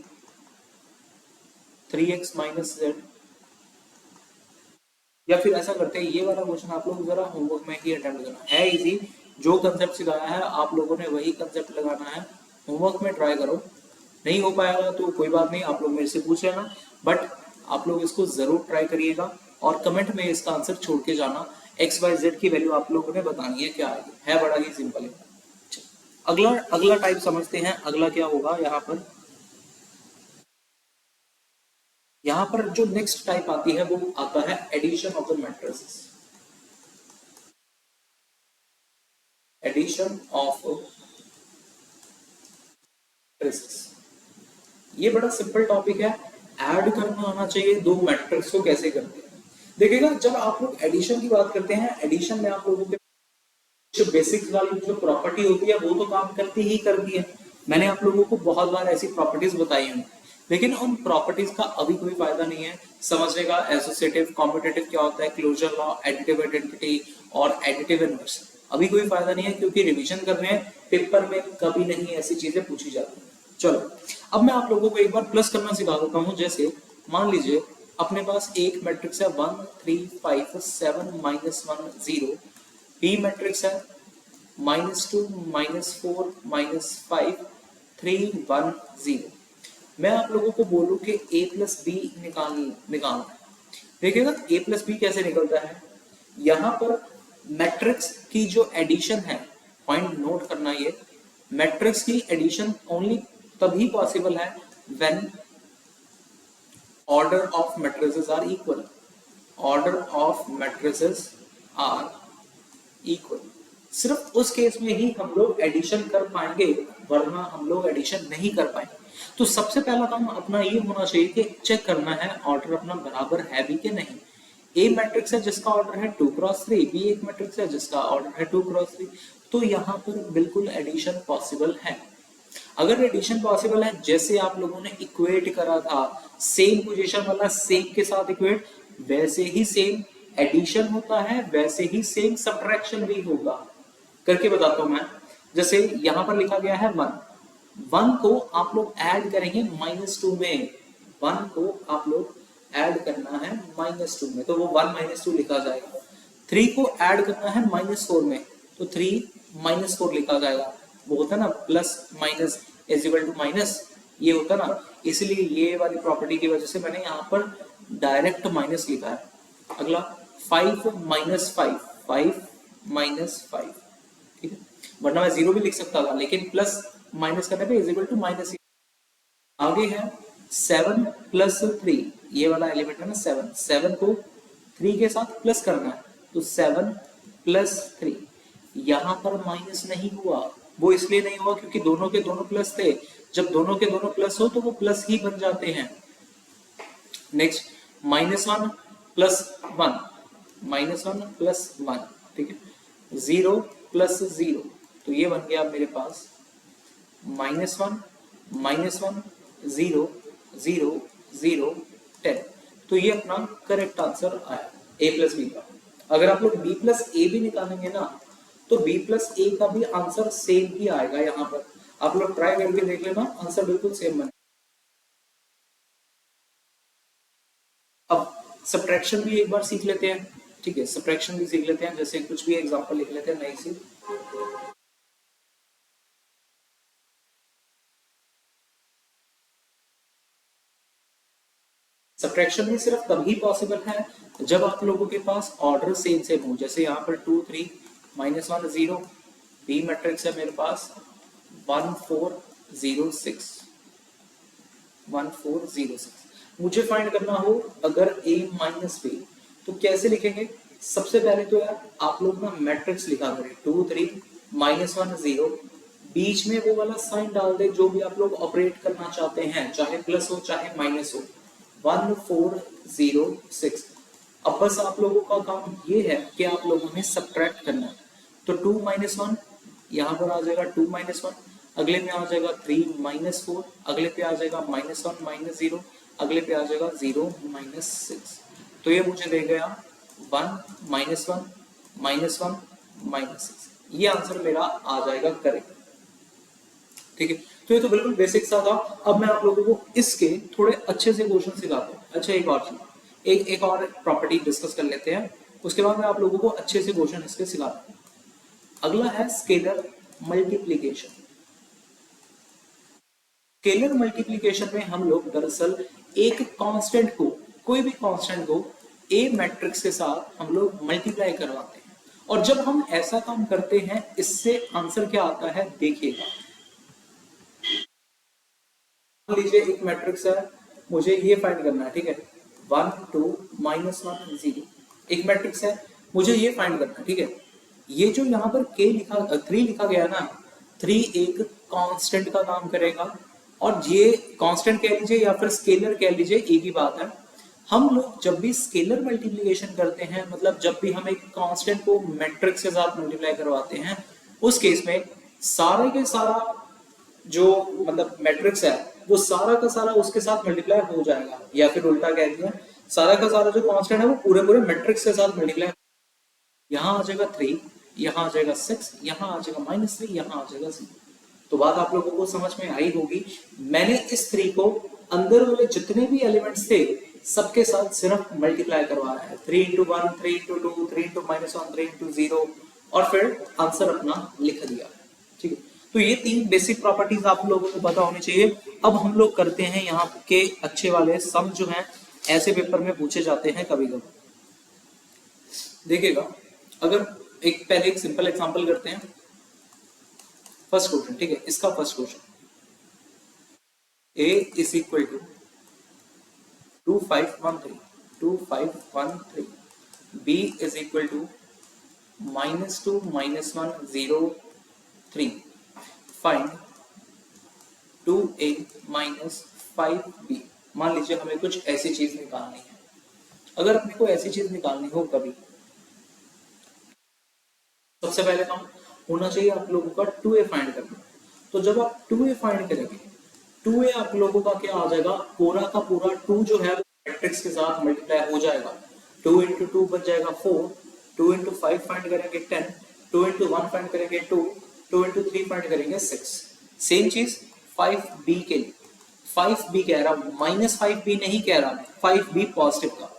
3x minus z, या फिर ऐसा करते हैं ये वाला क्वेश्चन आप लोग जरा होमवर्क में ही अटेम्प्ट करना है। इजी, जो कंसेप्ट सिखाया है आप लोगों ने वही कंसेप्ट लगाना है, होमवर्क में ट्राई करो। नहीं हो पाएगा तो कोई बात नहीं, आप लोग मेरे से पूछ लेना, बट आप लोग इसको जरूर ट्राई करिएगा और कमेंट में इसका आंसर छोड़ के जाना। एक्स वाई जेड की वैल्यू आप लोगों ने बतानी है क्या है बड़ा ही सिंपल है। अगला अगला टाइप समझते हैं, अगला क्या होगा यहाँ पर जो नेक्स्ट टाइप आती है वो आता है addition of the matrices. Addition of matrices, ये बड़ा सिंपल टॉपिक है, ऐड करना आना चाहिए दो मैट्रिक्स को कैसे करते हैं। देखिएगा जब आप लोग एडिशन की बात करते हैं, एडिशन में आप लोगों के जो बेसिक्स वाली जो प्रॉपर्टी होती है वो तो काम करती ही करती है। मैंने आप लोगों को बहुत बार ऐसी प्रॉपर्टीज बताई हैं, लेकिन उन प्रॉपर्टीज का अभी कोई फायदा नहीं है समझने का। एसोसिएटिव कॉम्पिटिटिव क्या होता है, क्लोजर लॉ, एडिटिव आइडेंटिटी और एडिटिव इनवर्स, अभी कोई फायदा नहीं है क्योंकि रिवीजन कर रहे हैं, पेपर में कभी नहीं ऐसी चीजें पूछी जाती। चलो अब मैं आप लोगों को एक बार प्लस करना सिखा देता हूँ। जैसे मान लीजिए अपने पास एक मैट्रिक्स है 1 3 5 7 -1 0, बी मैट्रिक्स है -2 -4 -5 3 1 0। मैं आप लोगों को बोलूं कि a प्लस बी निकालना है। देखिएगा a प्लस बी कैसे निकलता है, यहाँ पर मैट्रिक्स की जो एडिशन है, पॉइंट नोट करना, ये मैट्रिक्स की एडिशन ओनली तभी पॉसिबल है when order of matrices are equal. Order of matrices are equal, सिर्फ उस केस में ही हम लोग एडिशन कर पाएंगे, वरना हम लोग एडिशन नहीं कर पाएंगे। तो सबसे पहला काम अपना ये होना चाहिए कि चेक करना है ऑर्डर अपना बराबर है भी कि नहीं। ए मैट्रिक्स है जिसका ऑर्डर है 2x3, बी एक मैट्रिक्स है जिसका ऑर्डर है 2x3, तो यहाँ पर बिल्कुल एडिशन पॉसिबल है। अगर एडिशन पॉसिबल है, जैसे आप लोगों ने इक्वेट करा था सेम पोजीशन वाला सेम के साथ इक्वेट, वैसे ही सेम एडिशन होता है, वैसे ही सेम सब्ट्रैक्शन भी होगा। करके बताता हूं मैं। जैसे यहां पर लिखा गया है 1 को आप लोग ऐड करेंगे -2 में, 1 को आप लोग ऐड करना है -2 में, तो वो 1 -2 लिखा जाएगा। 3 को ऐड करना है -4 में, तो 3 -4 लिखा जाएगा। वो होता ना plus minus is equal to minus, ये होता ना, इसलिए ये वाली प्रॉपर्टी की वजह से मैंने यहाँ पर डायरेक्ट माइनस लिखा है। अगला 5 -5, 5 -5, ठीक है, वरना मैं 0 भी लिख सकता था, लेकिन प्लस माइनस करने पे इज इक्वल टू माइनस। आगे है 7 + 3, ये वाला एलिमेंट है ना 7 को 3 के साथ प्लस करना है, तो 7 + 3, यहाँ पर माइनस नहीं हुआ, वो इसलिए नहीं हुआ क्योंकि दोनों के दोनों प्लस थे। जब दोनों के दोनों प्लस हो तो वो प्लस ही बन जाते हैं। नेक्स्ट -1 + 1, -1 + 1, ठीक है। 0 + 0, तो ये बन गया मेरे पास -1 -1 0 0 0 10। तो ये अपना करेक्ट आंसर आया a + b का। अगर आप लोग b + a भी निकालेंगे ना तो b + a का भी आंसर सेम ही आएगा। यहाँ पर आप लोग ट्राई करके देख लेना, आंसर बिल्कुल सेम बने। अब सब्ट्रैक्शन भी एक बार सीख लेते हैं, ठीक है। सब्ट्रैक्शन भी सीख लेते हैं, जैसे कुछ भी एग्जांपल लिख लेते हैं नई सी। सब्ट्रैक्शन भी सिर्फ तभी पॉसिबल है जब आप लोगों के पास ऑर्डर सेम सेम हो। जैसे यहाँ पर 2 3 -1 0, बी मैट्रिक्स है मेरे पास 1 4 0 6 1 4 0 6। मुझे फाइंड करना हो अगर a - b तो कैसे लिखेंगे? सबसे पहले तो यार आप लोग ना मैट्रिक्स लिखा करें 2 3 -1 0, बीच में वो वाला साइन डाल दे जो भी आप लोग ऑपरेट करना चाहते हैं, चाहे प्लस हो चाहे माइनस हो। 1 4 0 6। अब बस आप लोगों का काम ये है कि आप लोगों ने सब्ट्रैक्ट करना है। तो 2 - 1 यहाँ पर आ जाएगा 2 - 1, अगले में आ जाएगा 3 - 4, अगले पे आ जाएगा -1 - 0, अगले पे आ जाएगा 0 - 6। तो ये मुझे दे गया 1 -1 -1 -6। ये आंसर मेरा आ जाएगा करेक्ट, ठीक है। तो ये तो बिल्कुल बेसिक सा था। अब मैं आप लोगों को इसके थोड़े अच्छे से क्वेश्चन सिखाता हूँ। अच्छा एक और चीज, एक और प्रॉपर्टी डिस्कस कर लेते हैं, उसके बाद मैं आप लोगों को अच्छे से क्वेश्चन इसके सिखाता हूँ। अगला है स्केलर मल्टीप्लीकेशन। स्केलर मल्टीप्लिकेशन में हम लोग दरअसल एक कांस्टेंट को, कोई भी कांस्टेंट को ए मैट्रिक्स के साथ हम लोग मल्टीप्लाई करवाते हैं। और जब हम ऐसा काम करते हैं इससे आंसर क्या आता है देखिएगा। मान लीजिए एक मैट्रिक्स है, मुझे ये फाइंड करना है, ठीक है। 1 2 -1 0 एक मैट्रिक्स है, मुझे ये फाइंड करना है, ठीक है। ये जो यहाँ पर k लिखा 3 लिखा गया ना, 3 एक कांस्टेंट का काम करेगा। और ये कांस्टेंट कह लीजिए या फिर स्केलर कह लीजिए, एक ही बात है। हम लोग जब भी स्केलर मल्टीप्लिकेशन करते हैं, मतलब जब भी हम एक कांस्टेंट को मैट्रिक्स के साथ मल्टीप्लाई करवाते हैं, उस केस में सारे के सारा जो मतलब मैट्रिक्स है वो सारा का सारा उसके साथ मल्टीप्लाई हो जाएगा। या फिर उल्टा कह दिया, सारा का सारा जो कांस्टेंट है वो पूरे पूरे मैट्रिक्स के साथ मल्टीप्लाई। यहाँ आ जाएगा 3, यहाँ आ जाएगा 6, यहाँ आ जाएगा -3, यहाँ आ जाएगा 0। तो बात आप लोगों को समझ में आई होगी। मैंने इस 3 को अंदर वाले जितने भी एलिमेंट्स थे सबके साथ सिर्फ मल्टीप्लाई करवाया है। 3 × 1 3 × 2 3 × -1 3 × 0 और फिर आंसर अपना लिख दिया, ठीक है। तो ये 3 बेसिक प्रॉपर्टीज आप लोगों को पता होनी चाहिए। अब हम लोग करते हैं यहाँ के अच्छे वाले सम जो हैं ऐसे पेपर में पूछे जाते हैं कभी कभी। देखिएगा, अगर एक सिंपल एग्जांपल करते हैं। फर्स्ट क्वेश्चन, ठीक है, इसका first question, a is equal to 2513 2513, b is equal to -2 -1 0 3, find 2a - 5b। मान लीजिए हमें कुछ ऐसी चीज निकालनी है। अगर अपने को ऐसी चीज निकालनी हो कभी, सबसे पहले काम होना चाहिए आप लोगों का 2a फाइंड करना। तो जब आप 2a फाइंड करेंगे, 2a आप लोगों का क्या आ जाएगा, पूरा का पूरा 2 जो है मैट्रिक्स के साथ मल्टीप्लाई हो जाएगा। 2 × 2 बन जाएगा 4, 2 × 5 फाइंड करेंगे 10, 2 × 1 फाइंड करेंगे 2, 2 × 3 फाइंड करेंगे 6। सेम चीज 5b के लिए। 5b कह रहा, -5b नहीं कह रहा मैं, 5b पॉजिटिव का।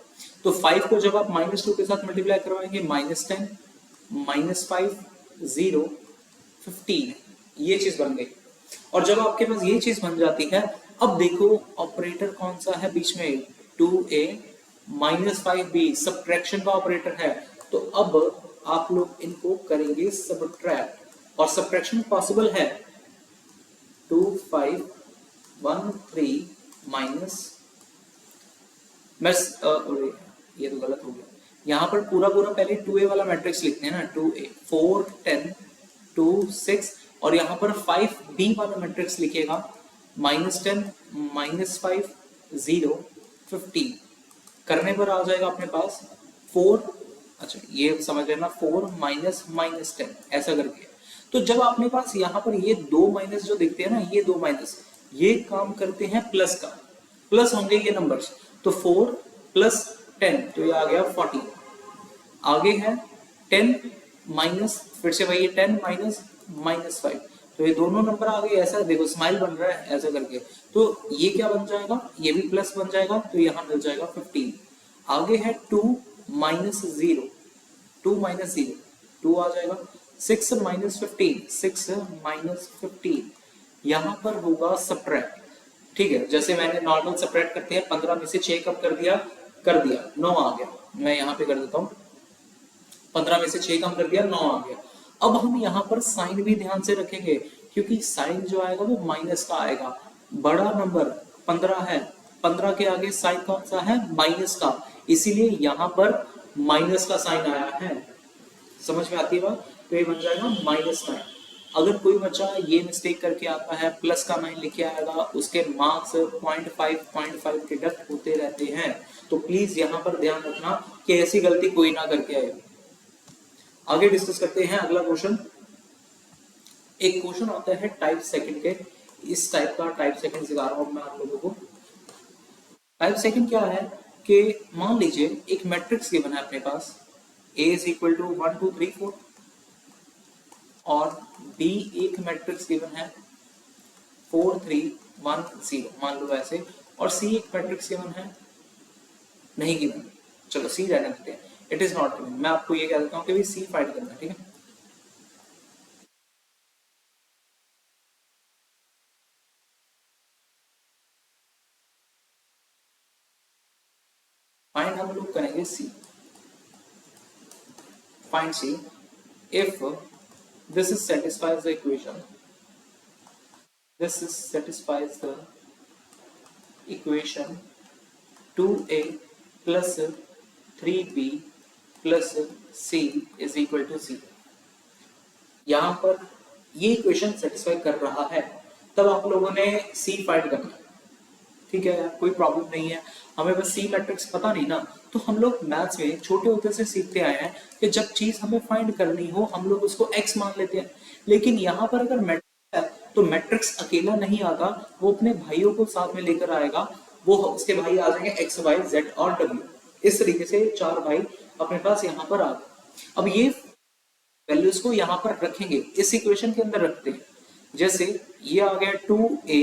तो 5 को जब आप -2 के साथ मल्टीप्लाई करवाएंगे, -10 -5 0 15, ये चीज बन गई। और जब आपके पास ये चीज बन जाती है, अब देखो ऑपरेटर कौन सा है बीच में, 2a -5b सब्ट्रैक्शन का ऑपरेटर है। तो अब आप लोग इनको करेंगे सब्ट्रैक्ट, और सब्ट्रैक्शन पॉसिबल है। 2 5 1 3 माइनस, मैं ये तो गलत हो गया, यहाँ पर पूरा पूरा पहले 2a वाला मैट्रिक्स लिखते हैं ना, 2a 4 10 2 6, और यहाँ पर 5b वाला मैट्रिक्स लिखेगा -10 -5 0 15। करने पर आ जाएगा अपने पास 4, अच्छा ये समझ लेना 4 -10 ऐसा करके। तो जब अपने पास यहाँ पर ये दो माइनस जो दिखते हैं ना, ये दो माइनस ये काम करते हैं प्लस का, प्लस होंगे ये नंबर्स, तो 4 + 10 तो ये आ गया 40। आगे है 10 माइनस, फिर से वही 10 -5, तो ये दोनों नंबर आ गए, ऐसा देखो स्माइल बन रहा है ऐसा करके। तो ये क्या बन जाएगा, ये भी प्लस बन जाएगा, तो यहाँ मिल जाएगा 15। आगे है 2 - 0, 2 - 0 2 आ जाएगा। 6 - 15, 6 - 15, यहाँ पर होगा सब्ट्रैक्ट, ठीक है, जैसे मैंने नॉर्मल सब्ट्रैक्ट करते हैं, 15 में से 6 कब कर दिया 9 आ गया। मैं यहाँ पे कर देता हूँ, 15 में से 6 कम कर दिया 9 आ गया। अब हम यहाँ पर साइन भी ध्यान से रखेंगे, क्योंकि साइन जो आएगा वो माइनस का आएगा। बड़ा नंबर 15 है, 15 के आगे साइन कौन सा है, माइनस का, इसीलिए यहाँ पर माइनस का साइन आया है। समझ में आती है बात? तो ये बन जाएगा -9। अगर कोई बच्चा ये मिस्टेक करके आता है, प्लस का 9 लिखे आएगा, उसके मार्क्स 0.5 डिडक्ट होते रहते हैं। तो प्लीज यहाँ पर ध्यान रखना कि ऐसी गलती कोई ना करके आए। आगे डिस्कस करते हैं अगला क्वेश्चन। एक क्वेश्चन आता है टाइप सेकंड के, इस टाइप का टाइप सेकंड सिखा रहा हूं मैं आप लोगों को। टाइप सेकंड क्या है कि मान लीजिए एक मैट्रिक्स गिवन है अपने पास, A = 1 2 3 4, और B एक मैट्रिक्स गिवन है 4 3 1 0 मान लो ऐसे, और C एक मैट्रिक्स गिवन है नहीं गिवन, चलो C रहने देते हैं, इट इज नॉट गिवन। मैं आपको ये कह देता हूँ कि भी C फाइंड करना है, ठीक है। फाइंड हम लोग करेंगे C, find C if this is satisfies the equation, this is satisfies the equation 2a plus 3b plus c is equal to 0। यहाँ पर ये इक्वेशन सेटिस्फाई कर रहा है, तब आप लोगों ने C फाइंड करना है, ठीक है, कोई प्रॉब्लम नहीं है। हमें बस C मैट्रिक्स पता नहीं ना, तो हम लोग मैथ्स में छोटे होते से सीखते आए हैं कि जब चीज हमें फाइंड करनी हो हम लोग उसको x मान लेते हैं। लेकिन यहाँ पर अगर मैट्रिक्स है तो मैट्रिक्स अकेला नहीं आता, वो अपने भाइयों को साथ में लेकर आएगा, वो उसके भाई आ जाएंगे x y z और w। इस तरीके से 4 भाई अपने पास यहाँ पर आ गए। अब ये वैल्यूज को यहाँ पर रखेंगे, इस इक्वेशन के अंदर रखते हैं। जैसे ये आ गया 2a,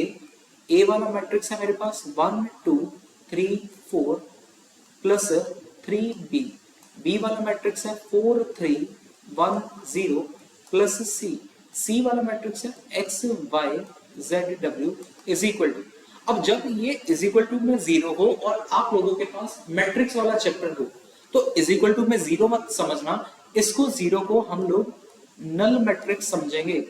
a वाला मैट्रिक्स है मेरे पास 1 2 3 4 प्लस 3b, b वाला मैट्रिक्स है 4 3 1 0 प्लस c वाला मैट्रिक्स है x y z w is equal to. अब जब ये इज इक्वल टू में 0 हो और आप लोगों के पास मैट्रिक्स वाला चैप्टर हो, तो इज इक्वल टू में 0 मत समझना, इसको 0 को हम लोग नल मैट्रिक्स समझेंगे,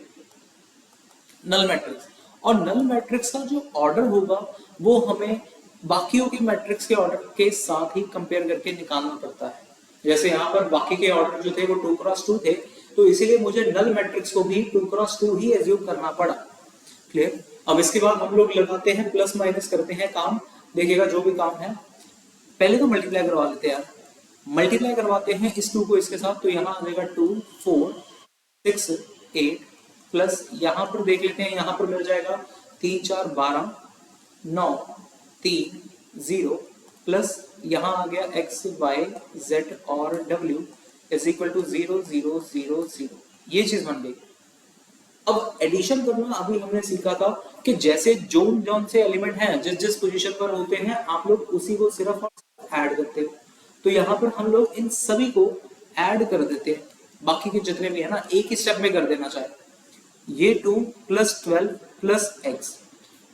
नल मैट्रिक्स। और नल मैट्रिक्स का जो ऑर्डर होगा वो हमें बाकियों के मैट्रिक्स के ऑर्डर के साथ ही कंपेयर करके निकालना पड़ता है। जैसे यहाँ पर बाकी के ऑर्डर जो थे वो 2x2 थे, तो इसीलिए मुझे नल मैट्रिक्स को भी 2x2 ही एज्यूम करना पड़ा। क्लियर? अब इसके बाद हम लोग लगाते हैं प्लस माइनस करते हैं काम, देखिएगा जो भी काम है। पहले तो मल्टीप्लाई करवा लेते हैं यार, मल्टीप्लाई करवाते हैं इस 2 को इसके साथ, तो यहाँ आ जाएगा 2 4 6 8 प्लस यहाँ पर देख लेते हैं, यहाँ पर मिल जाएगा 3 4 12 9 3 0 प्लस यहाँ आ गया x y z और w इज इक्वल टू 0 0 0 0। ये चीज बन गई। अब एडिशन करना अभी हमने सीखा था कि जैसे जोन से एलिमेंट हैं जिस जिस पोजीशन पर होते हैं आप लोग उसी को सिर्फ ऐड करते हो, तो यहाँ पर हम लोग इन सभी को ऐड कर देते हैं, बाकी के जितने भी है ना एक ही स्टेप में कर देना चाहिए। ये 2 + 12 + x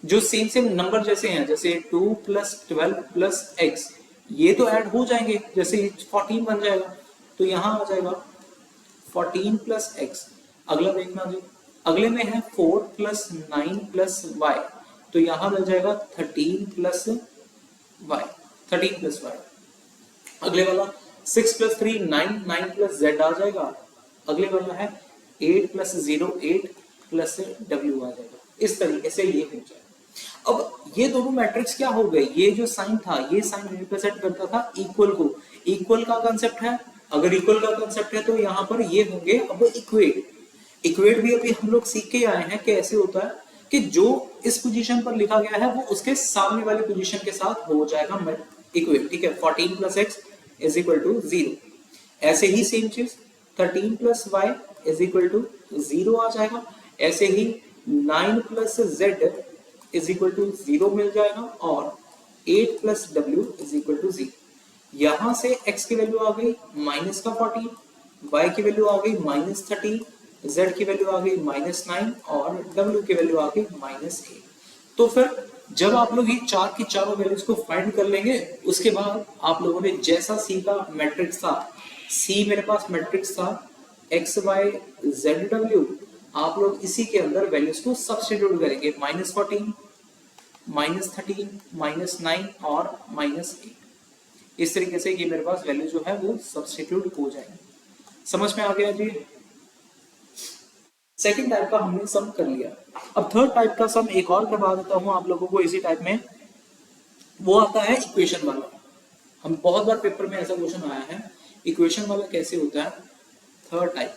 जो सेम नंबर जैसे हैं, जैसे 2 + 12 + x ये तो ऐड हो जाएंगे, जैसे 14 बन जाएगा, तो यहाँ आ जाएगा 14 + x। अगला देखना जी, अगले में है 4 + 9 + y, तो यहाँ मिल जाएगा 13 + y, 13 + y। अगले वाला 6 प्लस 3 9, 9 प्लस z आ जाएगा। अगले वाला है 8 प्लस 0 8 प्लस w आ जाएगा। इस तरीके से ये हो जाएगा। अब ये दोनों मैट्रिक्स क्या हो गए, ये जो साइन था ये साइन रिप्रेजेंट करता था इक्वल को। इक्वल का कांसेप्ट है, अगर इक्वल का कांसेप्ट है तो यहाँ पर ये होंगे अब इक्वेट। इक्वेट भी अभी हम लोग सीख के आए हैं कि ऐसे होता है कि जो इस पोजीशन पर लिखा गया है वो उसके सामने वाले पोजीशन के साथ हो जाएगा इक्वेट। ठीक है, 14 plus x is equal to 0। ऐसे ही सेम चीज 13 plus y is equal to 0 आ जाएगा। ऐसे ही 9 plus z is equal to 0 मिल जाएगा और 8 प्लस डब्ल्यू इज इक्वल टू 0। यहां से x की वैल्यू आ गई माइनस का 14, y की वैल्यू आ गई माइनस 13, z की वैल्यू आ गई माइनस 9 और w की वैल्यू आ गई माइनस 8। तो फिर जब आप लोग ये चार की चारों वैल्यूज को फाइंड कर लेंगे, उसके बाद आप लोगों ने जैसा सी का मैट्रिक्स था, सी मेरे पास मैट्रिक्स था x y z w, आप लोग इसी के अंदर वैल्यूज को सब्स्टिट्यूट करेंगे, माइनस 14 माइनस 13 माइनस 9 और माइनस 8। इस तरीके से ये मेरे पास वैल्यू जो है वो सब्स्टिट्यूट हो जाएंगे। समझ में आ गया जी? सेकंड टाइप का हमने सम कर लिया। अब थर्ड टाइप का सम एक और करवा देता हूं आप लोगों को इसी टाइप में। वो आता है इक्वेशन वाला। हम बहुत बार पेपर में ऐसा क्वेश्चन आया है, इक्वेशन वाला कैसे होता है। थर्ड टाइप,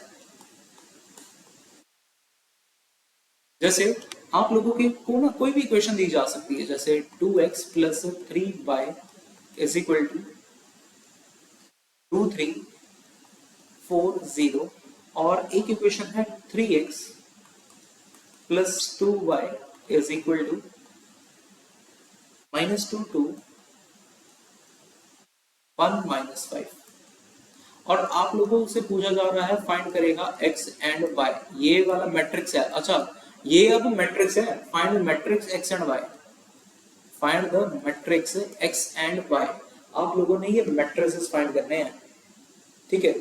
जैसे आप लोगों के को ना कोई भी इक्वेशन दी जा सकती है, जैसे 2x plus 3y is equal to 2 3 4 0, और एक इक्वेशन है 3x plus 2y is equal to minus 2 2 1 minus 5। और आप लोगों से पूछा जा रहा है फाइंड करेगा x एंड y, ये वाला मैट्रिक्स है। अच्छा, ये अब मैट्रिक्स है, find matrix x and y, find the matrix x and y। आप लोगों ने ये मैट्रिसेस फाइंड करने हैं। ठीक है,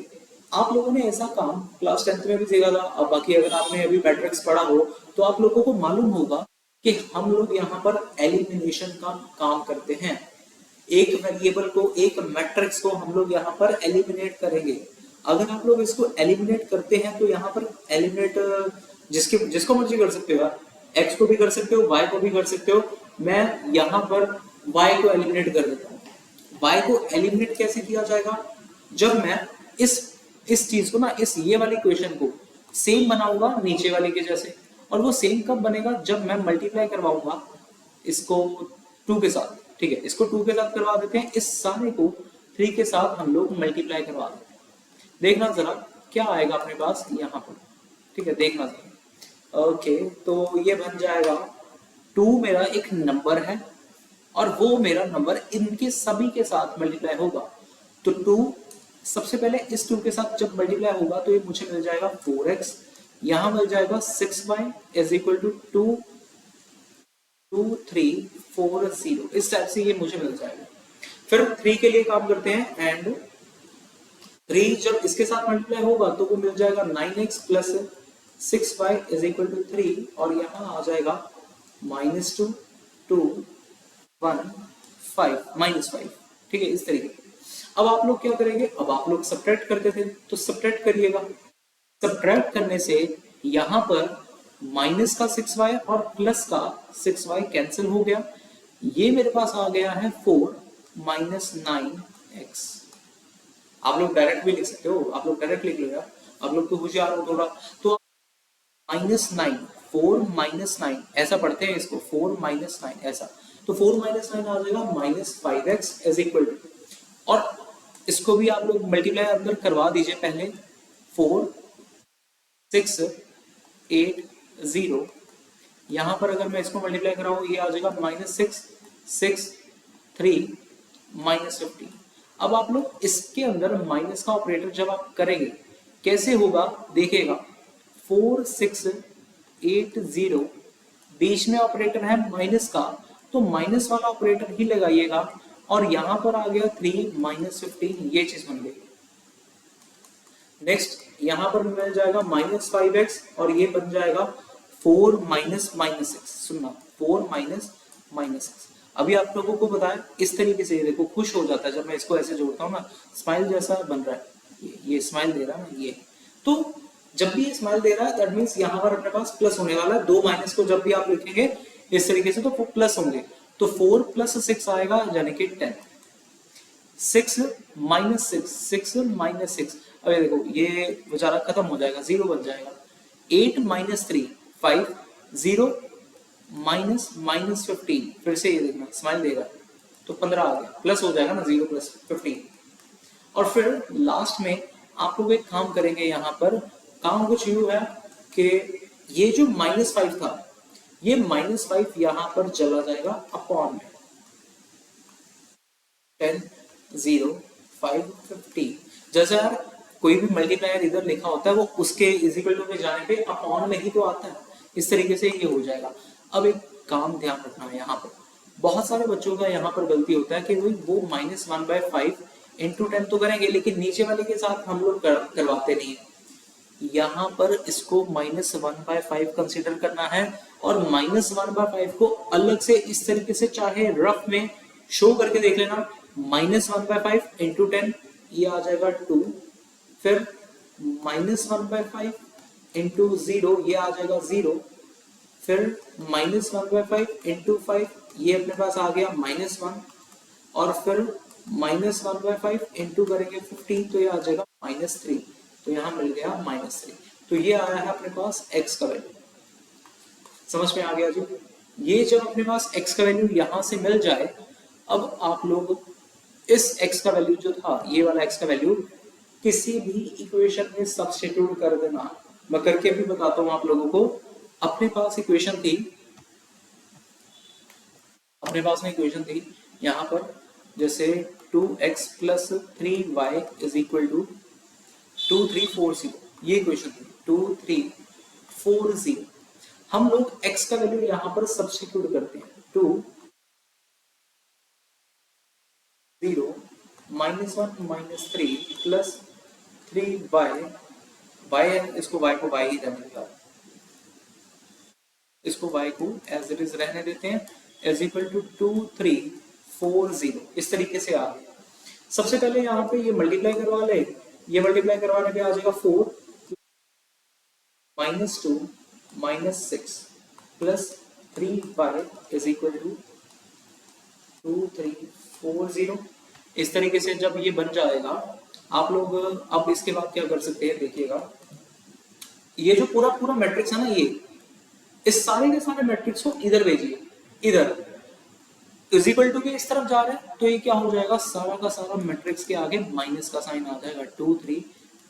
आप लोगों ने ऐसा काम क्लास 10th में भी सीखा था। अब बाकी अगर आपने अभी मैट्रिक्स पढ़ा हो तो आप लोगों को मालूम होगा कि हम लोग यहाँ पर एलिमिनेशन का काम करते हैं। एक वेरिएबल को, एक मैट्रिक्स को हम लोग यहाँ पर एलिमिनेट करेंगे। अगर आप लोग इसको एलिमिनेट करते हैं तो यहाँ पर एलिमिनेट जिसको मर्जी कर सकते हो, x को भी कर सकते हो, y को भी कर सकते हो। मैं यहाँ पर y को एलिमिनेट कर देता हूँ। y को एलिमिनेट कैसे किया जाएगा, जब मैं इस चीज को ना, इस ये वाली इक्वेशन को सेम बनाऊंगा नीचे वाले के जैसे। और वो सेम कब बनेगा, जब मैं मल्टीप्लाई करवाऊंगा इसको 2 के साथ। ठीक है, इसको 2 के साथ करवा देते हैं, इस सारे को 3 के साथ हम लोग मल्टीप्लाई करवा देते हैं। देखना जरा क्या आएगा अपने पास यहाँ पर। ठीक है, देखना जरा। ओके, तो ये बन जाएगा 2 मेरा एक नंबर है और वो मेरा नंबर इनके सभी के साथ मल्टीप्लाई होगा। तो 2 सबसे पहले इस 2 के साथ जब मल्टीप्लाई होगा तो ये मुझे मिल जाएगा 4x, यहां मिल जाएगा 6y इज इक्वल टू 2 2 3 4 0। इस टाइप से ये मुझे मिल जाएगा। फिर 3 के लिए काम करते हैं, एंड 3 जब इसके साथ मल्टीप्लाई होगा तो वो मिल जाएगा 9x plus 6y is equal to 3, और यहाँ आ जाएगा -2 2 1 5 -5। ठीक है, इस तरीके। अब आप लोग क्या करेंगे, अब आप लोग सब्ट्रैक्ट करते थे तो सब्ट्रैक्ट करिएगा। सब्ट्रैक्ट करने से यहाँ पर माइनस का 6y और प्लस का 6y कैंसिल हो गया। ये मेरे पास आ गया है 4 माइनस 9x। आप लोग डायरेक्ट भी लिख सकते हो, आप लोग डायरेक्ट लिख लो यार, आप लोग तो होशियार हो थोड़ा। तो -9 4 माइनस 9 ऐसा पढ़ते हैं इसको, 4 माइनस 9 ऐसा। तो 4 माइनस 9 आ जाएगा -5x इज इक्वल टू, और इसको भी आप लोग मल्टीप्लाई अंदर करवा दीजिए पहले। 4 6 8 0, यहां पर अगर मैं इसको मल्टीप्लाई कराऊं ये आ जाएगा -6 6 3 -15। अब आप लोग इसके अंदर माइनस का ऑपरेटर जब आप करेंगे कैसे होगा देखिएगा। 4 6 8 0, बीच में ऑपरेटर है माइनस का, तो माइनस वाला ऑपरेटर ही लगाइएगा। और यहां पर आ गया 3 -15, ये चीज बन गई। नेक्स्ट यहां पर मिल जाएगा -5x, और ये बन जाएगा 4 -6। सुनना, 4 -6। अभी आप लोगों को बताया इस तरीके से, देखो खुश हो जाता है जब मैं इसको ऐसे जोड़ता हूँ ना, स्माइल जैसा बन रहा है, ये स्माइल दे रहा है ना ये। तो जब भी ये स्माइल दे रहा है दैट मीन्स यहाँ पर अपने पास प्लस होने वाला है। दो माइनस को जब भी आप लिखेंगे इस तरीके से तो वो प्लस होंगे, तो 4 + 6 आएगा यानी कि 10। 6 -6 अब ये देखो ये बेचारा खत्म हो जाएगा, 0 बन जाएगा। 8 - 3 5 0 -15, फिर से ये देखना स्माइल देगा तो 15 आ गया, प्लस हो जाएगा ना 0 + 15। और फिर लास्ट में आप लोग एक काम करेंगे, यहाँ पर काम कुछ यूं है कि ये जो -5 था, ये -5 यहाँ पर चला जाएगा अपॉन में 10 0 5 15। जैसे यार कोई भी मल्टीप्लायर इधर लिखा होता है वो उसके इक्वल टू में जाने पे अपॉन में ही तो आता है, इस तरीके से ये हो जाएगा। अब एक काम ध्यान रखना है, यहाँ पर बहुत सारे बच्चों का यहाँ पर गलती होता है कि वो -1/5 × 10 तो करेंगे लेकिन नीचे वाले के साथ हम लोग करवाते नहीं है। यहाँ पर इसको -1/5 कंसीडर करना है और -1/5 को अलग से इस तरीके से चाहे रफ में शो करके देख लेना। -1/5 × 10 ये आ जाएगा 2, फिर -1/5 × 0 ये आ जाएगा 0, फिर -1/5 × 5 ये अपने पास आ गया -1, और फिर -1/5 इंटू करेंगे 15 तो ये आ जाएगा -3, तो यहाँ मिल गया -3। तो ये आया है अपने पास x का वैल्यू। समझ में आ गया जी? ये जब अपने पास x का वैल्यू यहाँ से मिल जाए, अब आप लोग इस x का वैल्यू जो था, ये वाला x का वैल्यू किसी भी इक्वेशन में सब्स्टिट्यूट कर देना। मैं करके भी बताता हूँ आप लोगों को। अपने पास इक्वेशन थी, अपने पास में इक्वेशन थी यहाँ पर जैसे 2x + 3y = 2 3 4 0, ये इक्वेशन थी 2 3 4 0। हम लोग x का वैल्यू यहाँ पर सब्स्टिट्यूट करते हैं, 2 0 -1 -3 + 3y, y है इसको y को y ही रहने देता, इसको y को एज इट इज रहने देते हैं, = 2 3 4 0। इस तरीके से आ गया। सबसे पहले यहाँ पे ये मल्टीप्लाई करवा ले, ये मल्टीप्लाई करवाने पे आ जाएगा 4 -2 -6 + 3y = 2 3 4 0। इस तरीके से जब ये बन जाएगा, आप लोग अब इसके बाद क्या कर सकते हैं देखिएगा। ये जो पूरा पूरा मैट्रिक्स है ना, ये इस सारे के सारे मैट्रिक्स को इधर भेजिए, इधर इक्वल टू के इस तरफ जा रहा है, तो ये क्या हो जाएगा, सारा का सारा मैट्रिक्स के आगे माइनस का साइन आ जाएगा। 2 3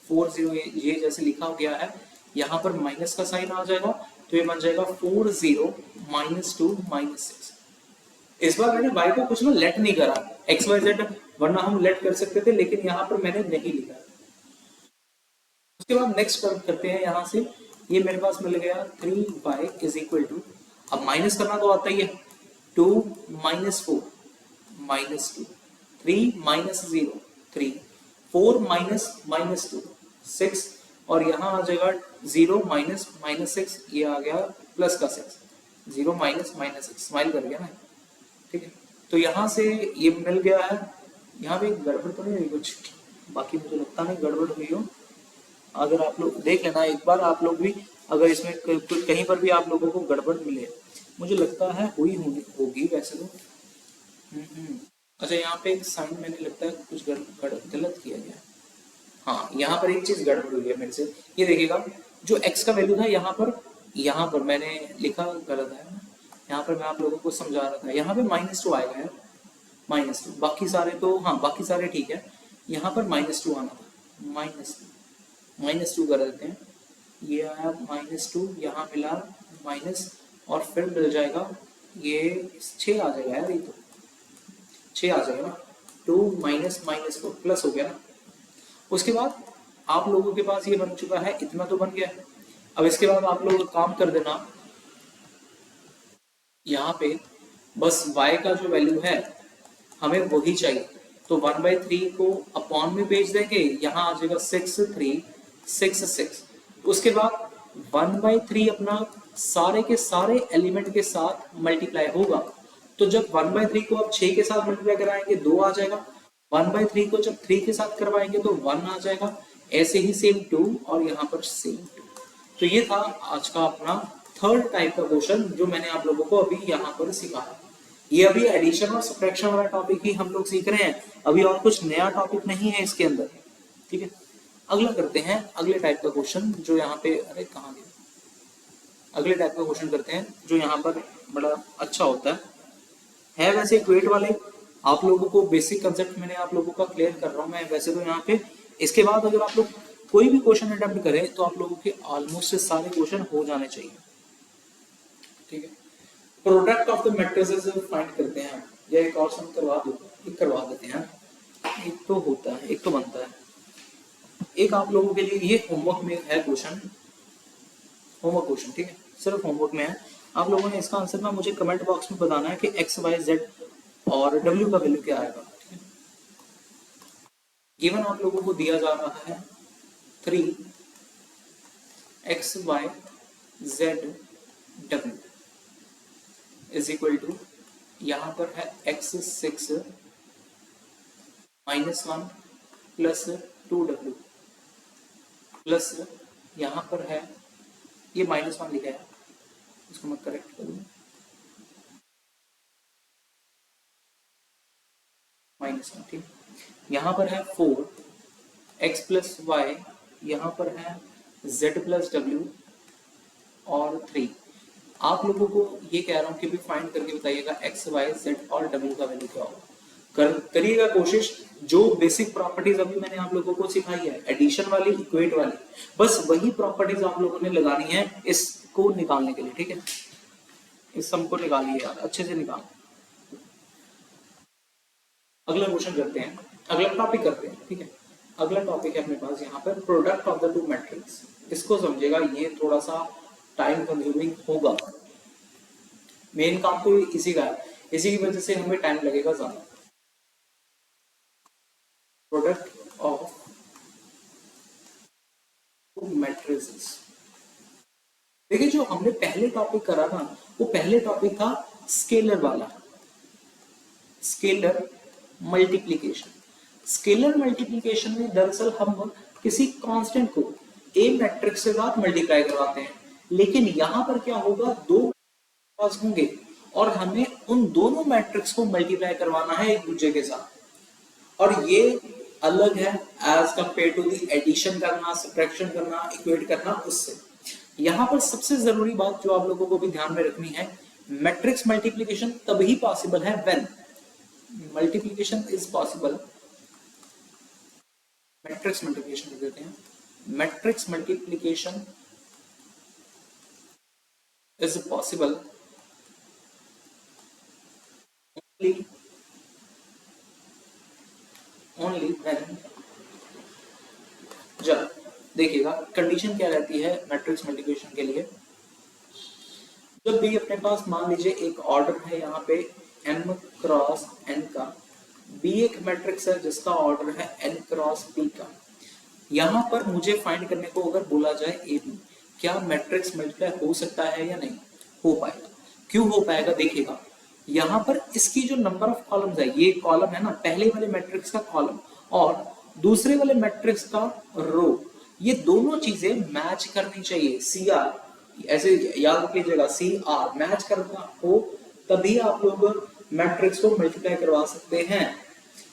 4 0 ये जैसे लिखा गया है यहाँ पर माइनस का साइन आ जाएगा, तो ये बन जाएगा 4 0 -2 -6। इस बार मैंने y को कुछ ना लेट नहीं करा, x y z, वरना हम लेट कर सकते थे, लेकिन यहाँ पर मैंने नहीं लिखा। उसके बाद नेक्स्ट करते हैं, यहाँ से ये मेरे पास मिल गया 3y = अब माइनस करना तो आता ही है, 2 - 4 -2 3 -0 3 4 -2 6, और यहाँ आ जाएगा 0 -6, ये आ गया प्लस का 6, 0 -6 स्माइल कर गया ना, ठीक है। तो यहाँ से ये मिल गया है, यहाँ पे गड़बड़ तो नहीं हुई कुछ, बाकी मुझे लगता नहीं गड़बड़ हुई हो। अगर आप लोग देख लेना एक बार, आप लोग भी अगर इसमें कहीं पर भी आप लोगों को गड़बड़ मिले, मुझे लगता है हुई होगी वैसे तो। अच्छा, यहाँ पे एक साइन मैंने लगता है कुछ गलत किया गया। हाँ, यहाँ पर एक चीज गड़बड़ हुई है मेरे से। ये देखिएगा, जो x का वैल्यू था यहाँ पर मैंने लिखा गलत है। यहाँ पर मैं आप लोगों को समझा रहा था, यहाँ पे -2 आएगा यार, -2। बाकी सारे तो हाँ, बाकी सारे ठीक है, यहाँ पर -2 आना था, -2 कर देते हैं। ये आया -2, यहाँ मिला माइनस, और फिर मिल जाएगा ये 6 आ जाएगा यार, ये तो 6 आ जाएगा ना, 2 -4 प्लस हो गया ना। उसके बाद आप लोगों के पास ये बन चुका है, इतना तो बन गया है। अब इसके बाद आप लोग काम कर देना, यहाँ पे बस y का जो वैल्यू है हमें वही चाहिए, तो 1/3 को अपॉन में भेज देंगे, यहाँ आ जाएगा 6 3 6 6। उसके बाद 1/3 अपना सारे के सारे एलिमेंट के साथ मल्टीप्लाई होगा, तो जब 1/3 को आप 6 के साथ मल्टीप्लाई कराएंगे 2 आ जाएगा, 1/3 को जब 3 के साथ करवाएंगे तो 1 आ जाएगा, ऐसे ही सेम 2 और यहाँ पर सेम 2। तो ये था आज का अपना थर्ड टाइप का क्वेश्चन जो मैंने आप लोगों को अभी यहाँ पर सिखाया। ये अभी एडिशन और सब्ट्रैक्शन वाला टॉपिक ही हम लोग सीख रहे हैं, अभी और कुछ नया टॉपिक नहीं है इसके अंदर, ठीक है। अगला करते हैं, अगले टाइप का क्वेश्चन जो यहाँ पे, अरे कहाँ गया, अगले टाइप का क्वेश्चन करते हैं जो यहाँ पर बड़ा अच्छा होता है वैसे इक्वेट वाले आप लोगों को बेसिक कंसेप्ट मैंने आप लोगों का क्लियर कर रहा हूँ मैं वैसे तो यहाँ पे। इसके बाद अगर आप लोग कोई भी क्वेश्चन अटेम्प्ट करें तो आप लोगों के ऑलमोस्ट सारे क्वेश्चन हो जाने चाहिए, ठीक है। Product of the matrices find करते हैं, या एक और सम करवा दो, एक करवा देते हैं, एक तो होता है एक तो बनता है। एक आप लोगों के लिए ये होमवर्क में है क्वेश्चन, होमवर्क क्वेश्चन, ठीक है, सिर्फ होमवर्क में है। आप लोगों ने इसका आंसर ना मुझे कमेंट बॉक्स में बताना है कि एक्स वाई जेड और डब्ल्यू का वैल्यू क्या आएगा, ठीक है। गिवन आप लोगों को दिया जा रहा है 3 एक्स वाई जेड डब्ल्यू इज इक्वल टू, यहाँ पर है x6 -1 प्लस 2w प्लस यहाँ पर है ये -1 लिखा है, इसको मैं करेक्ट करूँ, -1, ठीक। यहाँ पर है 4 x प्लस वाई, यहाँ पर है z प्लस w और 3। आप लोगों को ये कह रहा हूँ कि भी फाइंड करके बताइएगा x y z और w का वैल्यू क्या होगा। करिएगा कोशिश, जो बेसिक प्रॉपर्टीज अभी मैंने आप लोगों को सिखाई है एडिशन वाली इक्वेट वाली, बस वही प्रॉपर्टीज आप लोगों ने लगानी है इसको निकालने के लिए, ठीक है। इस सम को निकालिए यार, अच्छे से निकाल। अगला क्वेश्चन करते हैं, अगला टॉपिक करते हैं, ठीक है। अगला टॉपिक है अपने पास यहाँ पर product of the two matrix. इसको समझेगा, ये थोड़ा सा टाइम कंज्यूमिंग होगा, मेन काम तो इसी का है, इसी की वजह से हमें टाइम लगेगा ज्यादा। प्रोडक्ट ऑफ टू मैट्रिसेस, देखिए जो हमने पहले टॉपिक करा ना वो पहले टॉपिक था स्केलर वाला, स्केलर मल्टीप्लिकेशन। स्केलर मल्टीप्लिकेशन में दरअसल हम किसी कांस्टेंट को ए मैट्रिक्स के साथ मल्टीप्लाई करवाते हैं, लेकिन यहां पर क्या होगा, दो पास होंगे और हमें उन दोनों मैट्रिक्स को मल्टीप्लाई करवाना है एक दूसरे के साथ, और ये अलग है as compare to the addition करना, सब्ट्रैक्शन करना, इक्वेट करना उससे। यहाँ पर सबसे जरूरी बात जो आप लोगों को भी ध्यान में रखनी है, मैट्रिक्स मल्टीप्लिकेशन तभी पॉसिबल है when multiplication is possible, matrix multiplication देते हैं, matrix multiplication is possible only when, जब देखिएगा कंडीशन क्या रहती है मैट्रिक्स मल्टीप्लिकेशन के लिए, जब भी अपने पास मान लीजिए एक ऑर्डर है यहाँ पे m क्रॉस n का, b एक मैट्रिक्स है जिसका ऑर्डर है n क्रॉस p का, यहाँ पर मुझे फाइंड करने को अगर बोला जाए ए बी, क्या मैट्रिक्स मल्टीप्लाई हो सकता है या नहीं हो पाएगा। क्यों हो पाएगा, देखिएगा यहाँ पर इसकी जो नंबर ऑफ कॉलम्स है, ये कॉलम है ना पहले वाले मैट्रिक्स का कॉलम और दूसरे वाले मैट्रिक्स का रो, ये दोनों चीजें मैच करनी चाहिए। सी आर, ऐसे याद रख लीजिएगा, सी आर मैच करना हो तभी आप लोग मैट्रिक्स को मल्टीप्लाई करवा सकते हैं।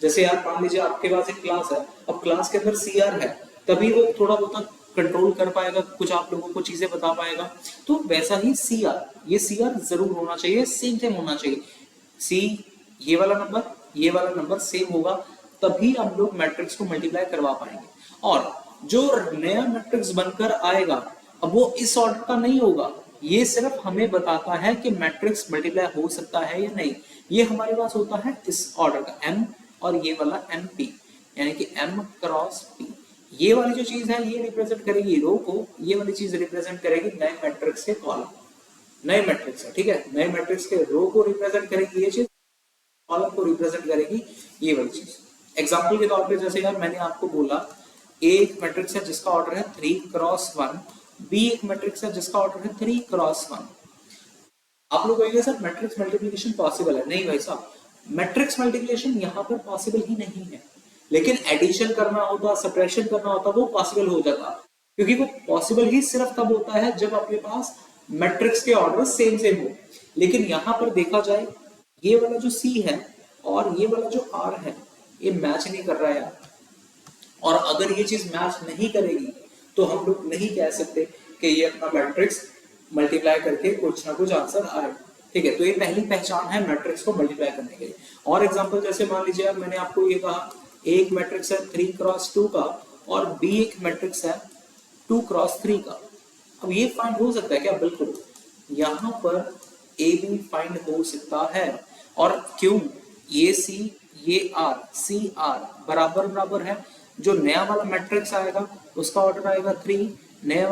जैसे यार मान लीजिए आपके पास एक क्लास है, अब क्लास के अंदर सी आर है तभी वो थोड़ा बहुत कंट्रोल कर पाएगा, कुछ आप लोगों को चीजें बता पाएगा, तो वैसा ही सी आर, ये सी आर जरूर होना चाहिए, सेम होना चाहिए। सी ये वाला नंबर सेम होगा तभी हम लोग मैट्रिक्स को मल्टीप्लाई करवा पाएंगे। और जो नया मैट्रिक्स बनकर आएगा अब वो इस ऑर्डर का नहीं होगा, ये सिर्फ हमें बताता है कि मैट्रिक्स मल्टीप्लाई हो सकता है या नहीं। ये हमारे पास होता है इस ऑर्डर का m और ये वाला mp, यानी कि m क्रॉस p। ये वाली जो चीज है ये रिप्रेजेंट करेगी रो को, ये वाली चीज रिप्रेजेंट करेगी नए मैट्रिक्स के कॉलम, नए मैट्रिक्स है, ठीक है, नए मैट्रिक्स के रो को रिप्रेजेंट करेगी ये चीज, कॉलम को रिप्रेजेंट करेगी ये वाली चीज। एग्जांपल के तौर पे जैसे यार मैंने आपको बोला A एक मैट्रिक्स है जिसका ऑर्डर है 3 क्रॉस 1, B एक मैट्रिक्स है जिसका ऑर्डर है 3 क्रॉस 1। आप लोग कहेंगे सर मैट्रिक्स मल्टीप्लिकेशन पॉसिबल है, नहीं भाई साहब, मैट्रिक्स मल्टीप्लिकेशन यहाँ पर पॉसिबल ही नहीं है, लेकिन एडिशन करना होता, सब्ट्रैक्शन करना होता, वो पॉसिबल हो जाता, क्योंकि वो पॉसिबल ही सिर्फ तब होता है जब आपके पास मैट्रिक्स के ऑर्डर सेम सेम हो। लेकिन यहाँ पर देखा जाए ये वाला जो सी है और ये वाला जो आर है ये मैच नहीं कर रहा है यार, और अगर ये चीज मैच नहीं करेगी तो हम लोग नहीं कह सकते कि ये अपना मैट्रिक्स मल्टीप्लाई करके कुछ ना कुछ आंसर आए। ठीक है, तो ये पहली पहचान है मैट्रिक्स को मल्टीप्लाई करने के लिए। और एग्जांपल जैसे मान लीजिए अब मैंने आपको ये कहा एक मैट्रिक्स है 3x2 का और बी एक मैट्रिक्स है 2x3 का। अब ये फाइंड हो सकता है क्या? बिल्कुल, यहाँ पर ए बी फाइंड हो सकता है। और क्यों? ये सी ये आर, सी आर बराबर बराबर है। जो नया वाला मैट्रिक्स आएगा उसका ऑर्डर आएगा 3, नया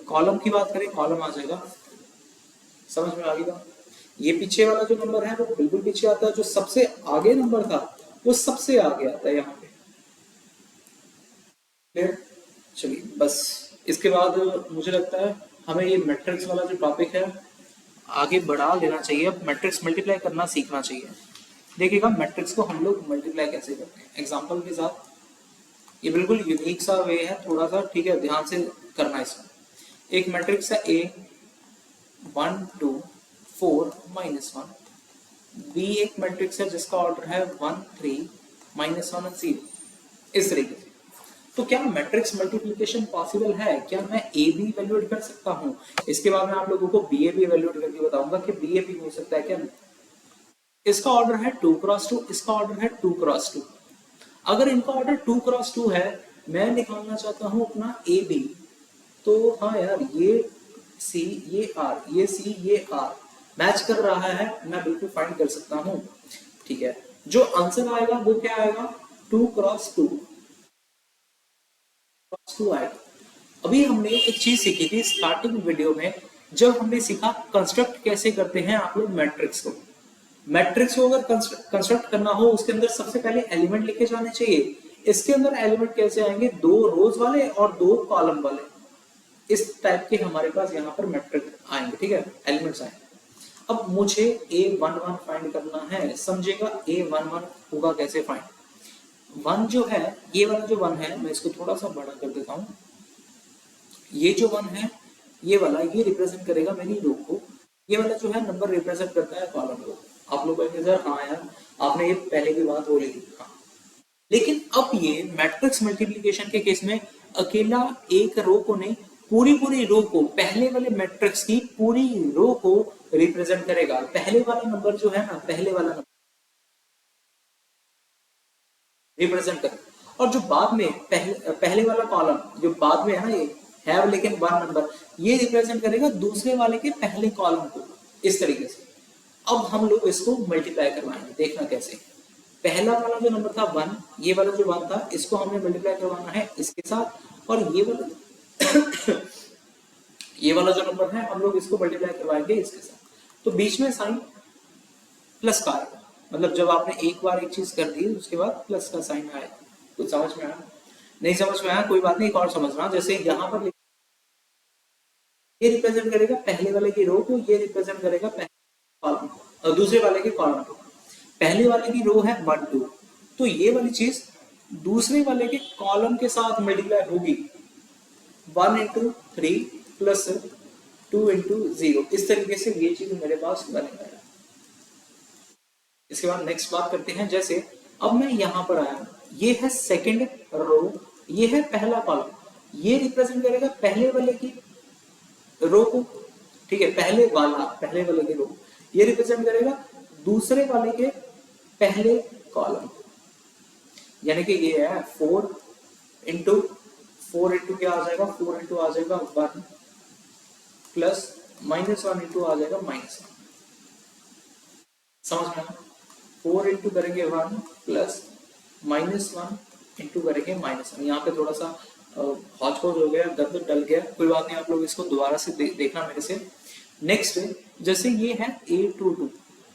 कॉलम की बात करें कॉलम आ जाएगा, समझ में आ गई बात? ये पीछे वाला जो नंबर है वो बिल्कुल पीछे आता है, जो सबसे आगे नंबर था वो सबसे आगे आता है यहाँ पे। क्लियर? चलिए बस इसके बाद मुझे लगता है हमें ये मैट्रिक्स वाला जो टॉपिक है आगे बढ़ा लेना चाहिए। अब मैट्रिक्स मल्टीप्लाई करना सीखना चाहिए। देखिएगा मैट्रिक्स को हम लोग मल्टीप्लाई कैसे करते हैं एग्जांपल के साथ। ये बिल्कुल यूनिक सा वे है थोड़ा सा, ठीक है, ध्यान से करना इसमें। एक मैट्रिक्स है A 1 2 4 -1, B एक मैट्रिक्स है जिसका ऑर्डर है 1 3 -1 0, इस तरीके से। तो क्या मैट्रिक्स मल्टीप्लिकेशन पॉसिबल है? क्या मैं ए बी इवेल्युएट कर सकता हूँ? इसके बाद मैं आप लोगों को बी ए भी इवेल्युएट करके बताऊंगा कि बी ए भी हो सकता है क्या। इसका ऑर्डर है 2x2, इसका ऑर्डर है 2x2। अगर इनका ऑर्डर 2x2 है, मैं निकालना चाहता हूं अपना ए बी, तो हाँ यार ये सी ये आर, ये सी ये आर मैच कर रहा है, मैं बिल्कुल फाइंड कर सकता हूं। ठीक है, जो आंसर आएगा वो क्या आएगा? 2x2 आएगा। अभी हमने एक चीज सीखी थी स्टार्टिंग वीडियो में, जब हमने सीखा कंस्ट्रक्ट कैसे करते हैं आप लोग मैट्रिक्स को। मैट्रिक्स को अगर कंस्ट्रक्ट करना हो उसके अंदर सबसे पहले एलिमेंट लिखे जाने चाहिए। इसके अंदर एलिमेंट कैसे आएंगे? 2 रोज वाले और 2 कॉलम वाले, इस टाइप के हमारे पास यहाँ पर मैट्रिक्स आएंगे। ठीक है, एलिमेंट्स आएंगे। अब मुझे A11 फाइंड करना है, समझेगा A11 होगा कैसे फाइंड। 1 जो है, ये वाला जो 1 है, मैं इसको थोड़ा सा बड़ा कर देता हूँ। ये जो 1 है ये वाला, ये रिप्रेजेंट करेगा मेरी रो को, ये वाला जो है नंबर रिप्रेजेंट करता है कॉलम को। आप लोग कहेंगे सर हाँ यार आपने ये पहले की बात बोली थी, हाँ। लेकिन अब ये मैट्रिक्स मल्टीप्लिकेशन के केस में अकेला एक रो को नहीं, पूरी पूरी रो को, पहले वाले मैट्रिक्स की पूरी रो को रिप्रेजेंट करेगा। पहले वाला नंबर जो है ना, पहले वाला नंबर रिप्रेजेंट करेगा, और जो बाद में पहले वाला कॉलम जो बाद में है ना, ये हैव लेकिन 1 नंबर, ये रिप्रेजेंट करेगा दूसरे वाले के पहले कॉलम को, इस तरीके से। अब हम लोग इसको मल्टीप्लाई करवाएंगे, देखना कैसे। पहला वाला जो नंबर था 1, ये वाला जो 1 था इसको हमने मल्टीप्लाई करवाना है इसके साथ, और ये वाला ये वाला जो नंबर है हम लोग इसको मल्टीप्लाई करवाएंगे इसके साथ। तो बीच में साइन प्लस का आएगा, मतलब जब आपने एक बार एक चीज कर दी उसके बाद प्लस का साइन आएगा। कुछ समझ में आया? नहीं समझ में आया कोई बात नहीं, एक और समझना। जैसे यहाँ पर ये रिप्रेजेंट करेगा पहले वाले की रो को, ये रिप्रेजेंट करेगा पहले कॉलम को, और दूसरे वाले के कॉलम को। पहले वाले की रो है 1 2, तो ये वाली चीज दूसरे वाले के कॉलम के साथ मल्टीप्लाई होगी। 1 × 3 प्लस 2 × 0, इस तरीके से ये चीज मेरे पास बनेगा। इसके बाद नेक्स्ट बात करते हैं। जैसे अब मैं यहाँ पर आया, ये है सेकंड रो, ये है पहला कॉलम, ये रिप्रेजेंट करेगा पहले वाले की रो को। ठीक है, पहले वाले की रो, ये रिप्रेजेंट करेगा दूसरे वाले के पहले कॉलम, यानी कि ये है 4 × क्या आ जाएगा? 4 × आ जाएगा 1 प्लस -1 × आ जाएगा -1। समझ में? 4 × करेंगे 1 प्लस -1 × करेंगे -1। यहाँ पे थोड़ा सा हौच हो गया, गंद डल गया, कोई बात नहीं, आप लोग इसको दोबारा से देखना मेरे से। नेक्स्ट जैसे ये है A22,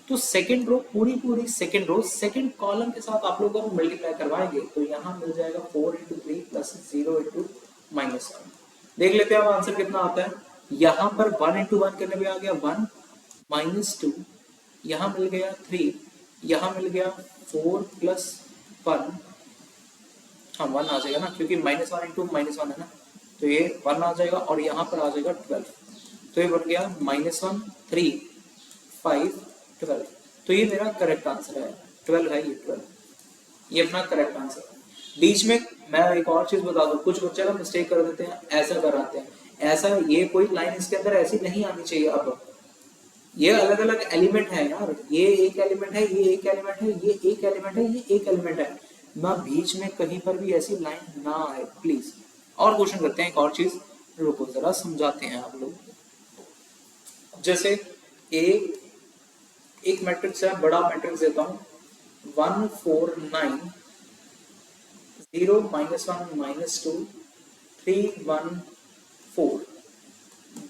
तो सेकंड रो पूरी सेकंड रो सेकंड कॉलम के साथ आप लोग अगर मल्टीप्लाई करवाएंगे तो यहाँ मिल जाएगा 4 × 3 प्लस 0 × -1। देख लेते हैं अब आंसर कितना आता है। यहाँ पर 1 × 1 करने में आ गया 1, -2, यहाँ मिल गया 3, यहाँ मिल गया 4 + 1, हाँ 1 आ जाएगा ना, क्योंकि -1 इंटू -1 है ना, तो ये 1 आ जाएगा और यहाँ पर आ जाएगा 12, तो ये बन गया -1 3 5 12, तो ये मेरा करेक्ट आंसर है, 12 है, ये 12, ये अपना करेक्ट आंसर है। बीच में मैं एक और चीज बता दूं, कुछ बच्चे ना मिस्टेक कर देते हैं, ऐसा कराते हैं, ऐसा ये कोई लाइन इसके अंदर ऐसी नहीं आनी चाहिए। अब ये अलग अलग एलिमेंट है यार, ये एक एलिमेंट है, ये एक एलिमेंट है, ये एक एलिमेंट है, ये एक एलिमेंट है ना, बीच में कहीं पर भी ऐसी लाइन ना आए प्लीज। और क्वेश्चन करते हैं एक और चीज, रुको जरा समझाते हैं आप लोग। जैसे एक मैट्रिक्स है, बड़ा मैट्रिक्स देता हूं 1 4 9 0 -1 -2 3 1 4।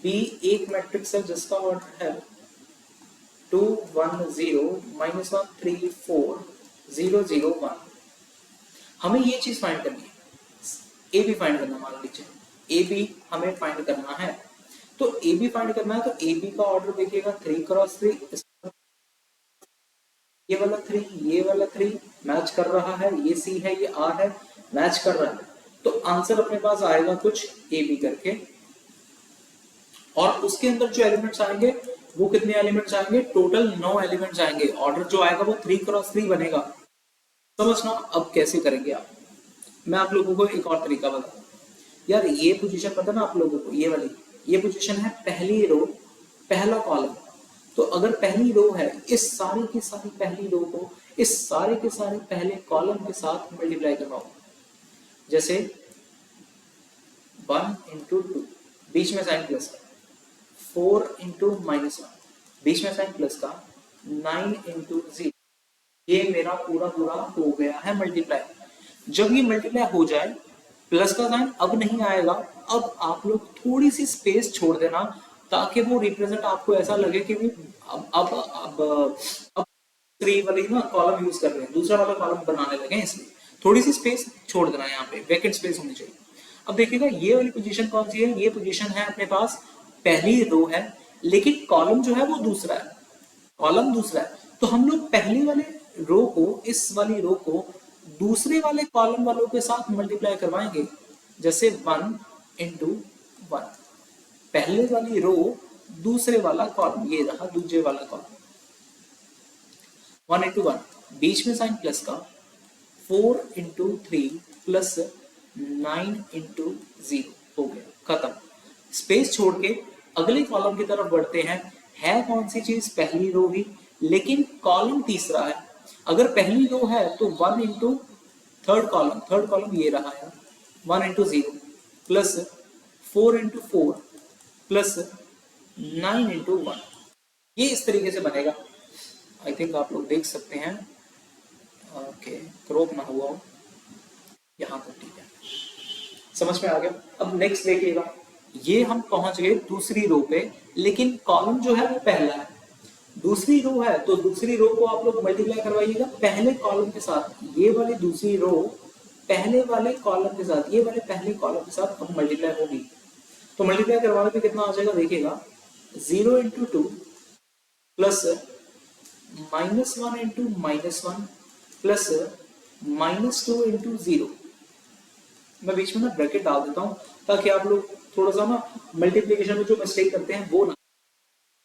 बी एक मैट्रिक्स है जिसका ऑर्डर है 2 1 0 -1 3 4 0 0 1। हमें ये चीज फाइंड करनी है, ए बी फाइंड करना, मान लीजिए ए बी हमें फाइंड करना है, तो ए बी फाइंड करना है, तो ए बी का ऑर्डर देखिएगा 3 × 3, ये वाला 3 ये वाला 3 मैच कर रहा है, ये सी है ये आर है, मैच कर रहा है, तो आंसर अपने पास आएगा कुछ ए बी करके। और उसके अंदर जो एलिमेंट्स आएंगे वो कितने एलिमेंट्स आएंगे, टोटल 9 एलिमेंट्स आएंगे, ऑर्डर जो आएगा वो 3 × 3 बनेगा। समझना अब कैसे करेंगे आप, मैं आप लोगों को एक और तरीका बताऊं यार। ये पोजीशन पता ना आप लोगों को, ये वाली ये पोजीशन है पहली रो पहला कॉलम, तो अगर पहली रो है, इस सारी की सारी पहली रो को इस सारे के सारे पहले कॉलम के साथ मल्टीप्लाई करवाओ। जैसे 1 × 2 बीच में साइन प्लस का, 4 × -1 बीच में साइन प्लस का, 9 × 0, ये मेरा पूरा पूरा हो गया है मल्टीप्लाई। जब ये मल्टीप्लाई हो जाए, प्लस का साइन अब नहीं आएगा, अब आप लोग थोड़ी सी स्पेस छोड़ देना, ताकि वो रिप्रेजेंट आपको ऐसा लगे कि भी अब 3 वाली ना कॉलम यूज कर रहे हैं, दूसरा वाला कॉलम बनाने लगे, इसलिए थोड़ी सी स्पेस छोड़ देना, यहाँ पे वैकेंट स्पेस होनी चाहिए। अब देखिएगा ये वाली पोजीशन कौन सी है, ये पोजीशन है अपने पास पहली रो है, लेकिन कॉलम जो है वो दूसरा है, कॉलम दूसरा है, तो हम लोग पहले वाले रो को, इस वाली रो को दूसरे वाले कॉलम वालों के साथ मल्टीप्लाई करवाएंगे। जैसे 1 × 1, पहले वाली रो दूसरे वाला कॉलम, ये रहा दूसरे वाला कॉलम, 1 × 1 बीच में साइन प्लस का, 4 × 3 प्लस 9 × 0 हो गया, खत्म। स्पेस छोड़ के अगले कॉलम की तरफ बढ़ते हैं, है कौन सी चीज, पहली रो ही, लेकिन कॉलम तीसरा है। अगर पहली रो है तो 1 × थर्ड कॉलम ये रहा है, 1 × 0 प्लस 4 × 4 प्लस 9 × 1, ये इस तरीके से बनेगा। आई थिंक आप लोग देख सकते हैं, ओके क्रॉप ना हुआ हो, यहाँ तक ठीक है, समझ में आ गया। अब नेक्स्ट देखिएगा, ये हम पहुंच गए दूसरी रो पे, लेकिन कॉलम जो है वो पहला है, दूसरी रो है, तो दूसरी रो को आप लोग मल्टीप्लाई करवाइएगा पहले कॉलम के साथ, ये वाली दूसरी रो पहले वाले कॉलम के साथ, ये वाले पहले कॉलम के साथ अब मल्टीप्लाई होगी, तो मल्टीप्लाई करवाने पे कितना आ जाएगा देखिएगा, 0 × 2 प्लस -1 × -1 प्लस -2 × 0। मैं बीच में ना ब्रैकेट डाल देता हूँ, ताकि आप लोग थोड़ा सा ना मल्टीप्लिकेशन में जो मिस्टेक करते हैं वो ना,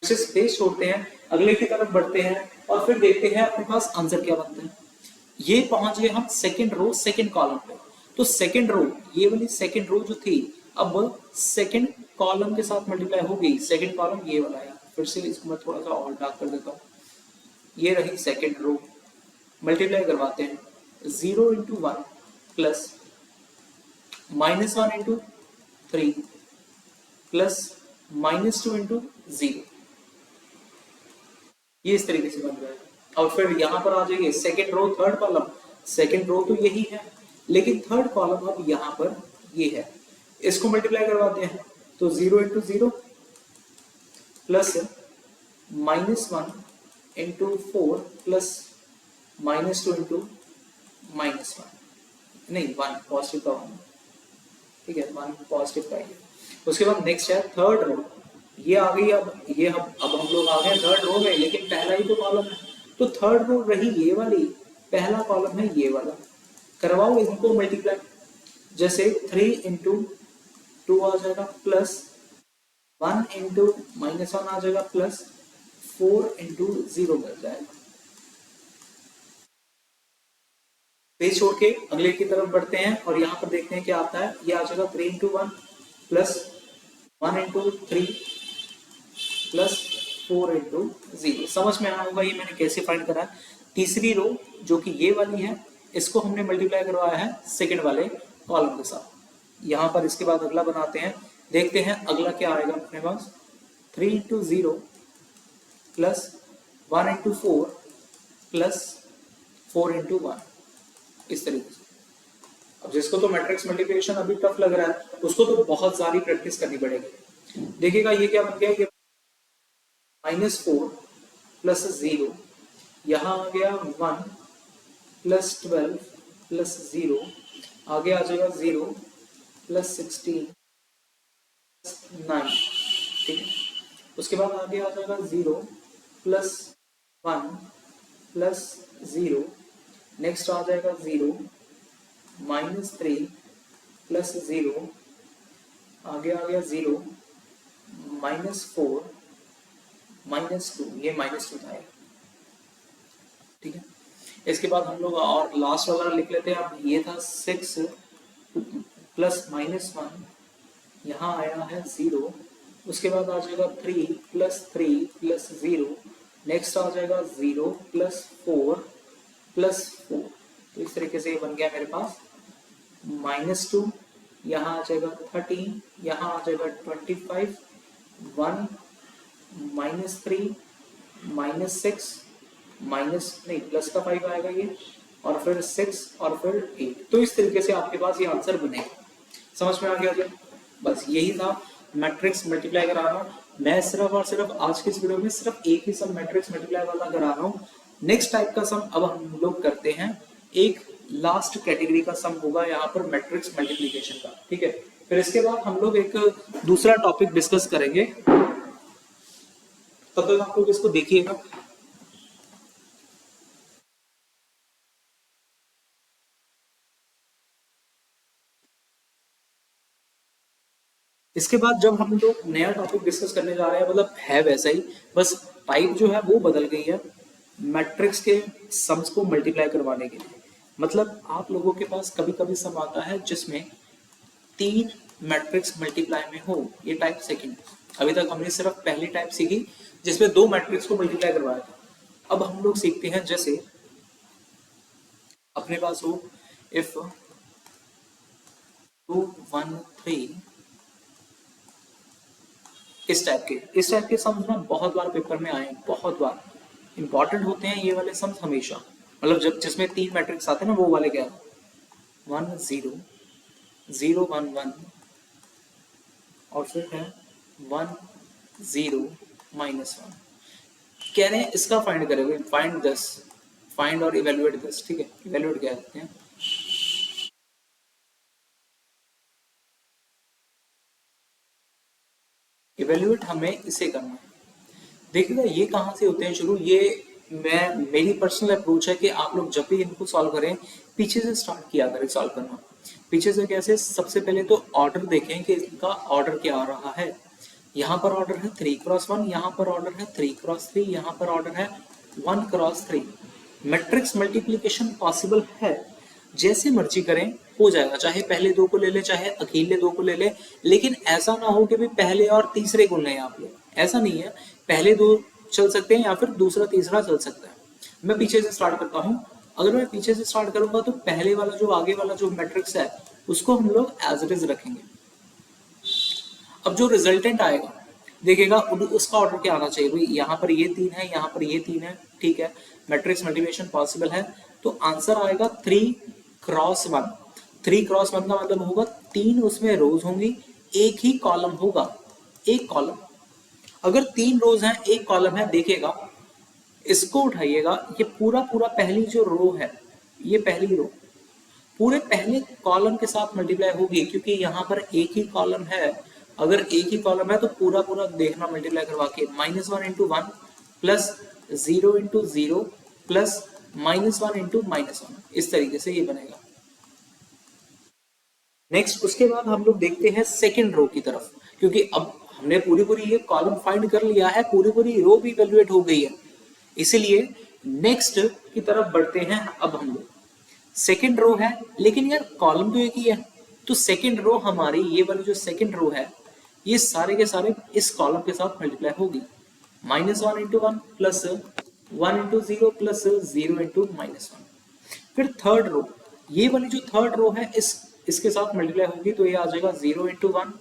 से स्पेस छोड़ते हैं, अगले की तरफ बढ़ते हैं और फिर देखते हैं अपने पास आंसर क्या बनता है। ये पहुंच गए हम सेकंड रो सेकंड कॉलम पे, तो सेकंड रो, ये वाली सेकंड रो जो थी, अब सेकंड कॉलम के साथ मल्टीप्लाई हो गई, सेकंड कॉलम ये वाला है, फिर से इसको मैं थोड़ा सा और डार्क कर देता हूँ, ये रही सेकंड रो, मल्टीप्लाई करवाते हैं, 0 × 1 प्लस -1 × 3 प्लस -2 × 0, ये इस तरीके से बन जाएगा। और फिर यहाँ पर आ जाइए second row third column, second row तो यही है, लेकिन थर्ड कॉलम अब यहाँ पर ये है, इसको मल्टीप्लाई करवाते हैं, तो 0 × 0 प्लस -1 × 4 प्लस -2 × -1, नहीं 1 पॉजिटिव का 1, ठीक है, 1 पॉजिटिव का है। उसके बाद नेक्स्ट है थर्ड रो, ये आ गई, अब हम लोग आ गए थर्ड रो में, लेकिन पहला ही तो कॉलम है, तो थर्ड रो रही ये वाली, पहला कॉलम है ये वाला। करवाओ इनको मल्टीप्लाई, जैसे 3 इंटू 2 आ जाएगा, प्लस 1 इंटू -1 आ जाएगा, प्लस 4 इंटू 0 मिल जाएगा। पेज छोड़ के अगले की तरफ बढ़ते हैं और यहाँ पर देखते हैं क्या आता है। ये आ जाएगा 3 into 1 plus 1 into 3 plus 4 into 0। समझ में आया होगा ये मैंने कैसे फाइंड करा है। तीसरी रो जो कि ये वाली है, इसको हमने मल्टीप्लाई करवाया है सेकंड वाले कॉलम के साथ। यहाँ पर इसके बाद अगला बनाते हैं, देखते हैं अगला क्या आएगा अपने पास। 3 into 0 plus 1 into 4 plus 4 into 1, इस तरीके से। अब जिसको तो मैट्रिक्स मल्टीप्लिकेशन अभी टफ लग रहा है, उसको तो बहुत सारी प्रैक्टिस करनी पड़ेगी। देखिएगा ये क्या बन गया, ये -4 प्लस 0, यहाँ आ गया 1 प्लस 12 प्लस 0, आगे आ जाएगा 0 प्लस 16 9, ठीक है। उसके बाद आगे आ जाएगा 0 प्लस 1 प्लस 0, नेक्स्ट आ जाएगा 0 -3 प्लस 0, आगे आ गया 0 -4 -2, ये -2 था, ठीक है। इसके बाद हम लोग और लास्ट वाला लिख लेते हैं। अब ये था 6 प्लस -1, यहाँ आया है 0, उसके बाद आ जाएगा 3 प्लस 3 प्लस 0, नेक्स्ट आ जाएगा 0 प्लस 4 प्लस 4। तो इस तरीके से ये बन गया मेरे पास -2, यहाँ आ जाएगा 13, यहाँ आ जाएगा 25, 1 -3 -6 नहीं प्लस का 5 आएगा ये, और फिर 6 और फिर 8। तो इस तरीके से आपके पास ये आंसर बनेगा। समझ में आ गया क्या? बस यही था मैट्रिक्स मल्टीप्लाई कराना। मैं सिर्फ और सिर्फ आज के इस वीडियो में सिर्फ एक ही सम मैट्रिक्स मल्टीप्लाई वाला करा रहा हूँ। नेक्स्ट टाइप का सम अब हम लोग करते हैं, एक लास्ट कैटेगरी का सम होगा यहाँ पर मैट्रिक्स मल्टीप्लिकेशन का, ठीक है। फिर इसके बाद हम लोग एक दूसरा टॉपिक डिस्कस करेंगे, तब तक आप लोग इसको देखिएगा। इसके बाद जब हम लोग नया टॉपिक डिस्कस करने जा रहे हैं, मतलब है वैसा ही, बस टाइप जो है वो बदल गई है मैट्रिक्स के सम्स को मल्टीप्लाई करवाने के लिए। मतलब आप लोगों के पास कभी कभी सम आता है जिसमें 3 मैट्रिक्स मल्टीप्लाई में हो, ये टाइप सेकंड। अभी तक हमने सिर्फ पहली टाइप सीखी जिसमें 2 मैट्रिक्स को मल्टीप्लाई करवाया था। अब हम लोग सीखते हैं जैसे अपने पास हो इफ 2 1 3, इस टाइप के सम्स ना बहुत बार पेपर में आए, बहुत बार इंपॉर्टेंट होते हैं ये वाले सम्स हमेशा। मतलब जब जिसमें 3 मैट्रिक्स आते हैं ना, वो वाले क्या 1 0 0 1 1, और फिर है 1 0 -1। कह रहे हैं इसका फाइंड करेंगे, फाइंड दिस, फाइंड और इवेल्युएट दिस, ठीक है। इवेल्युएट क्या कहते हैं, इवेल्युएट हमें इसे करना है। देखिएगा ये कहाँ से होते हैं शुरू, ये मेरी पर्सनल अप्रोच है कि आप लोग जब भी इनको सॉल्व करें पीछे से स्टार्ट किया करें सॉल्व करना। पीछे से कैसे, सबसे पहले तो ऑर्डर देखें कि इनका ऑर्डर क्या आ रहा है। यहाँ पर ऑर्डर है 3 क्रॉस 1, यहाँ पर ऑर्डर है 3 क्रॉस 3, यहाँ पर ऑर्डर है 1 क्रॉस 3। मैट्रिक्स मल्टीप्लिकेशन पॉसिबल है, जैसे मर्जी करें हो जाएगा, चाहे पहले 2 को ले ले, चाहे अकेले 2 को ले ले, लेकिन ऐसा ना हो कि भी पहले और तीसरे को लें आप लोग। ऐसा नहीं है, पहले 2 चल सकते हैं या फिर दूसरा तीसरा चल सकता है। मैं पीछे से स्टार्ट करता हूँ। अगर मैं पीछे से स्टार्ट करूंगा तो पहले वाला जो आगे वाला जो मैट्रिक्स है उसको हम लोग एज इट इज रखेंगे। अब जो रिजल्टेंट आएगा देखिएगा उसका ऑर्डर क्या आना चाहिए, भाई यहाँ पर ये 3 है, यहाँ पर ये 3 है, ठीक है। मैट्रिक्स मल्टीप्लिकेशन पॉसिबल है, तो आंसर आएगा 3 क्रॉस 1। 3 क्रॉस 1 का मतलब होगा 3 उसमें रोज होंगी, एक ही कॉलम होगा, एक कॉलम। अगर 3 रोज हैं, एक कॉलम है, देखिएगा इसको उठाइएगा, ये पूरा पहली जो रो है, ये पहली रो पूरे पहले कॉलम के साथ मल्टीप्लाई होगी, क्योंकि यहाँ पर एक ही कॉलम है। अगर एक ही कॉलम है तो पूरा पूरा देखना मल्टीप्लाई करवा के, -1 × 1 प्लस 0 × 0 प्लस -1 × -1, इस तरीके से ये बनेगा। नेक्स्ट उसके बाद हम लोग देखते हैं सेकेंड रो की तरफ, क्योंकि अब हमने पूरी पूरी ये कॉलम फाइंड कर लिया है, पूरी पूरी रो भी इवैल्यूएट हो गई है, इसीलिए नेक्स्ट की तरफ बढ़ते हैं। अब हम लोग सेकेंड रो है, लेकिन यार कॉलम तो एक ही है, तो सेकेंड रो हमारी ये वाली जो सेकेंड रो है ये सारे के सारे इस कॉलम के साथ मल्टीप्लाई होगी, -1 × 1 प्लस 1 × 0 प्लस 0 × -1। फिर थर्ड रो, ये वाली जो थर्ड रो है इसके साथ मल्टीप्लाई होगी, तो ये आ जाएगा 0 × 1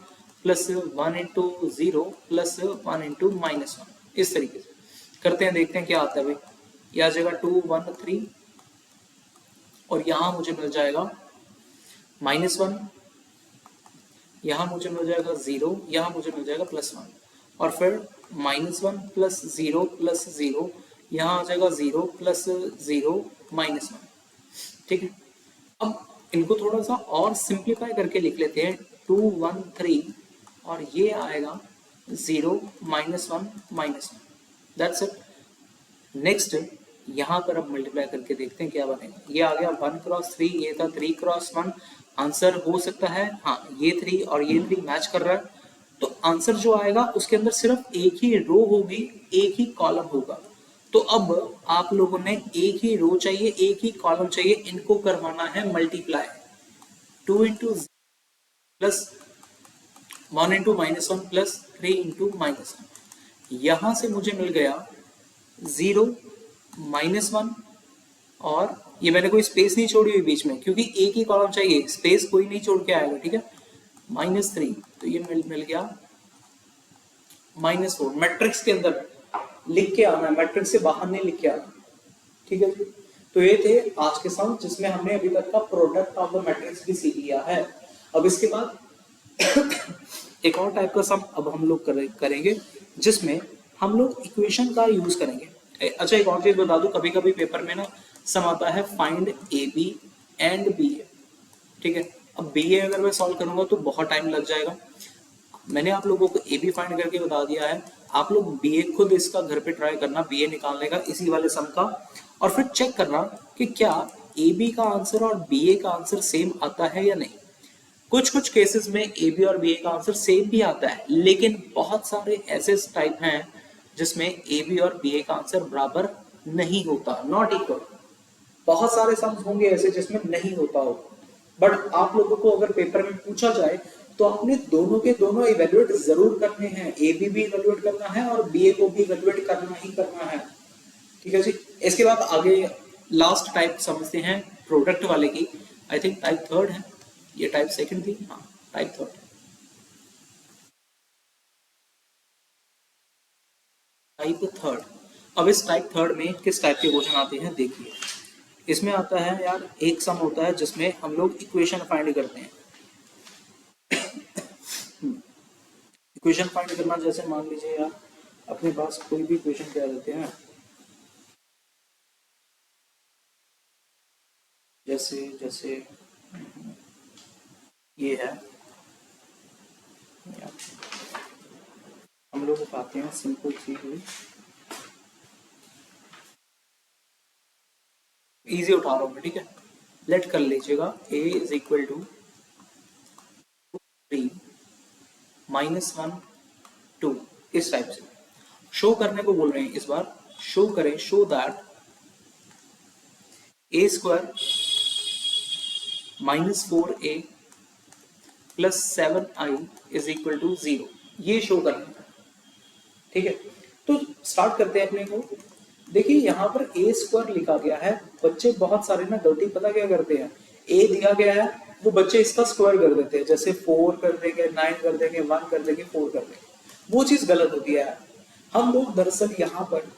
प्लस 1 × 0 प्लस 1 × -1, इस तरीके से करते हैं, देखते हैं क्या आता है भाई। ये आ जाएगा 2 1 3 और यहाँ मुझे मिल जाएगा -1, यहाँ मुझे मिल जाएगा 0, यहाँ मुझे मिल जाएगा +1 और फिर -1 प्लस 0 प्लस 0, यहाँ आ जाएगा 0 प्लस 0 -1। ठीक है, अब इनको थोड़ा सा और सिंप्लीफाई करके लिख लेते हैं, 2 1 3 और ये आएगा 0 -1 -1, दैट्स इट। नेक्स्ट यहाँ पर अब मल्टीप्लाई करके देखते हैं क्या बनेगा। ये आ गया 1 × 3, ये था 3 × 1। आंसर हो सकता है, हाँ ये 3 और ये 3 मैच कर रहा है, तो आंसर जो आएगा उसके अंदर सिर्फ एक ही रो होगी, एक ही कॉलम होगा। तो अब आप लोगों ने एक ही रो चाहिए, एक ही कॉलम चाहिए, इनको करवाना है मल्टीप्लाई, 2 × प्लस 1 × -1 प्लस 3 × -1। यहां से मुझे मिल गया 0 -1 और ये मैंने कोई स्पेस नहीं छोड़ी हुई बीच में, क्योंकि एक ही कॉलम चाहिए, स्पेस कोई नहीं छोड़ के आएगा, ठीक है। -3, तो ये मिल गया -4। मैट्रिक्स के अंदर लिख के आना है, मैट्रिक्स से बाहर नहीं लिख के आना, ठीक है जी। तो ये थे आज के सम, जिसमें हमने अभी तक का प्रोडक्ट ऑफ द मैट्रिक्स भी सीख लिया है। अब इसके बाद एक और टाइप का सम अब हम लोग करेंगे, जिसमें हम लोग इक्वेशन का यूज करेंगे। अच्छा एक और चीज बता दूं, कभी कभी पेपर में ना सम आता है find A B and B A, ठीक है। अब बी ए अगर मैं सॉल्व करूंगा तो बहुत टाइम लग जाएगा। मैंने आप लोगों को ए बी फाइंड करके बता दिया है, आप लोग बी ए खुद इसका घर पे ट्राई करना, बी ए निकालने का इसी वाले सम का, और फिर चेक करना कि क्या ए बी का आंसर और बी ए का आंसर सेम आता है या नहीं। कुछ कुछ केसेस में ए बी और बी ए का आंसर सेम भी आता है, लेकिन बहुत सारे ऐसे टाइप हैं जिसमें ए बी और बी ए का आंसर बराबर नहीं होता, नॉट इक्वल। बहुत सारे सम्स होंगे ऐसे जिसमें नहीं होता हो, बट आप लोगों को अगर पेपर में पूछा जाए तो आपने दोनों के दोनों इवेल्युएट जरूर करने हैं, ए बी भी इवेल्युएट करना है और बी ए को भी इवेल्युएट करना ही करना है, ठीक है जी। इसके बाद आगे लास्ट टाइप समझते हैं प्रोडक्ट वाले की, आई थिंक टाइप थर्ड है, ये टाइप सेकंड थी, हाँ टाइप थर्ड। टाइप थर्ड, अब इस टाइप थर्ड में किस टाइप के क्वेश्चन आते हैं देखिए। इसमें आता है यार, एक सम होता है जिसमें हम लोग इक्वेशन फाइंड करते हैं। इक्वेशन फाइंड करना, जैसे मान लीजिए यार अपने पास कोई भी इक्वेशन कह देते हैं, जैसे जैसे ये है, हम लोग पाते हैं सिंपल सी हुई, इजी उठा रहा हूं मैं, ठीक है। लेट कर लीजिएगा a इज इक्वल टू 3 -1 2, इस टाइप से शो करने को बोल रहे हैं। इस बार शो करें, show that a square -4a plus 7i is equal to 0, ये शो करना है, ठीक है। तो स्टार्ट करते हैं अपने को। देखिए यहाँ पर ए स्क्वायर लिखा गया है, बच्चे बहुत सारे ना गलती पता क्या करते हैं, ए दिया गया है वो बच्चे इसका स्क्वायर कर देते हैं, जैसे 4 कर देंगे, 9 कर देंगे, 1 कर देंगे, 4 कर देंगे, वो चीज गलत होती है। हम लोग दरअसल यहाँ पर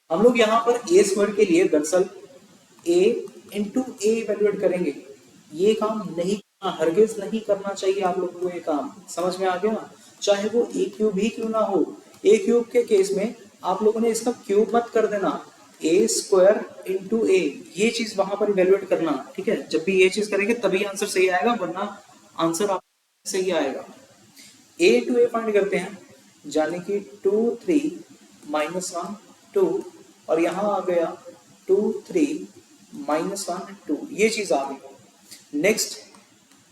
हम लोग यहाँ पर ए स्क्वायर के लिए दरअसल ए इंटू ए इवेल्युएट करेंगे। ये काम नहीं करना, हरगिज नहीं करना चाहिए आप लोगों को, ये काम समझ में आ गया। चाहे वो ए क्यूब ही क्यों ना हो, ए क्यूब के केस में आप लोगों ने इसका क्यूब मत कर देना, ए स्क्वायर इंटू ए, ये चीज वहां पर इवेल्युएट करना, ठीक है। जब भी ये चीज करेंगे तभी आंसर सही आएगा, वरना आंसर आप सही आएगा। ए टू ए फाइंड करते हैं, यानी कि 2 3 -1 2, और यहां आ गया 2 3 -1 2, ये चीज आ गई। नेक्स्ट,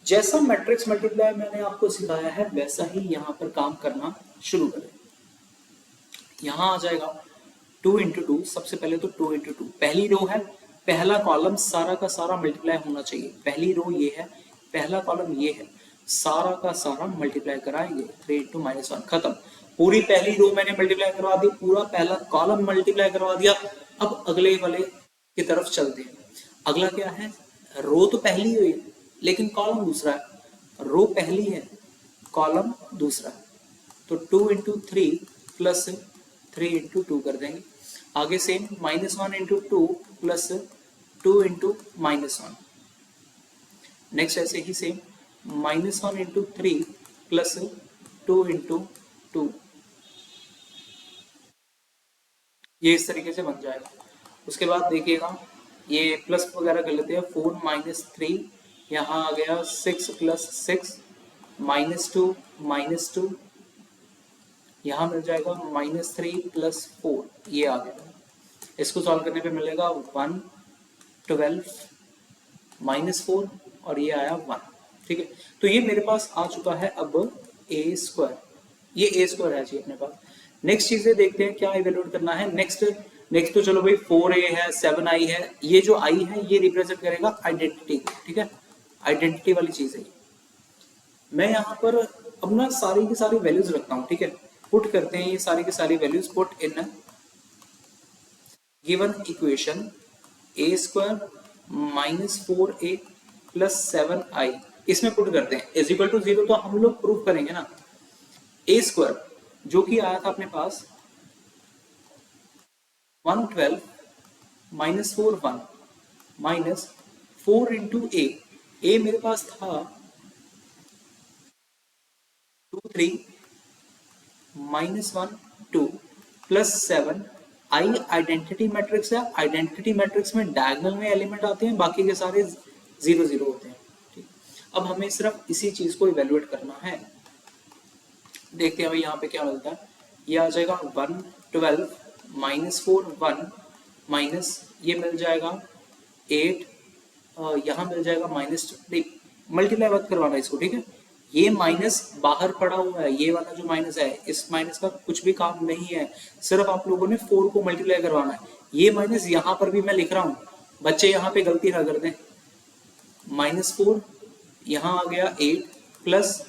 जैसा मैट्रिक्स मल्टीप्लाई मैंने आपको सिखाया है वैसा ही यहाँ पर काम करना शुरू करें। यहाँ आ जाएगा 2 इंटू 2, सबसे पहले तो 2 इंटू 2, पहली रो है, पहला कॉलम सारा का सारा मल्टीप्लाई होना चाहिए। पहली रो ये है, पहला कॉलम ये है, सारा का सारा मल्टीप्लाई कराएंगे। 3 इंटू -1, खत्म। पूरी पहली रो मैंने मल्टीप्लाई करवा दी, पूरा पहला कॉलम मल्टीप्लाई करवा दिया। अब अगले वाले की तरफ चलते हैं। अगला क्या है, रो तो पहली हुई लेकिन कॉलम दूसरा है। रो पहली है, कॉलम दूसरा है, तो 2 इंटू 3 प्लस 3 इंटू 2 कर देंगे। आगे same -1 into 2 plus 2 into -1। Next ऐसे ही सेम -1 इंटू 3 प्लस 2 इंटू 2, ये इस तरीके से बन जाएगा। उसके बाद देखिएगा ये प्लस वगैरह कर लेते हैं। 4 -3, यहाँ आ गया 6 प्लस 6, -2, यहाँ मिल जाएगा -3 प्लस 4, ये आ गया। इसको सॉल्व करने पे मिलेगा 1 12 -4, और ये आया 1, ठीक है। तो ये मेरे पास आ चुका है अब ए स्क्वायर, ये ए स्क्वायर है जी अपने पास। नेक्स्ट चीजें देखते हैं क्या इवेल्युएट करना है। नेक्स्ट तो चलो भाई 4a है, 7i है, ये जो i है ये रिप्रेजेंट करेगा आइडेंटिटी, ठीक है, आइडेंटिटी वाली चीज है। मैं यहाँ पर अब ना सारी की सारी वैल्यूज रखता हूँ, ठीक है। पुट करते हैं ये सारी की सारी values, put in given equation A square -4a plus 7i, इसमें पुट करते हैं इज इक्वल टू 0। तो हम लोग प्रूफ करेंगे ना, ए स्क्वायर जो कि आया था अपने पास 112 -4 1 माइनस 4 इंटू ए मेरे पास था 2 3 -1 2 प्लस 7। आई आइडेंटिटी मैट्रिक्स है, आइडेंटिटी मैट्रिक्स में डायगोनल में एलिमेंट आते हैं, बाकी के सारे 0 0 होते हैं, ठीक। अब हमें सिर्फ इसी चीज को इवेल्युएट करना है। देखते हैं भाई यहाँ पे क्या मिलता है। ये आ जाएगा 112 -4 1 माइनस ये मिल जाएगा 8, यहाँ मिल जाएगा -2, मल्टीप्लाई मत करवाना इसको, ठीक है। ये माइनस बाहर पड़ा हुआ है, ये वाला जो माइनस है, इस माइनस का कुछ भी काम नहीं है, सिर्फ आप लोगों ने 4 को मल्टीप्लाई करवाना है। ये माइनस यहाँ पर भी मैं लिख रहा हूँ, बच्चे यहाँ पे गलती ना कर दें। -4 यहाँ आ गया 8 प्लस,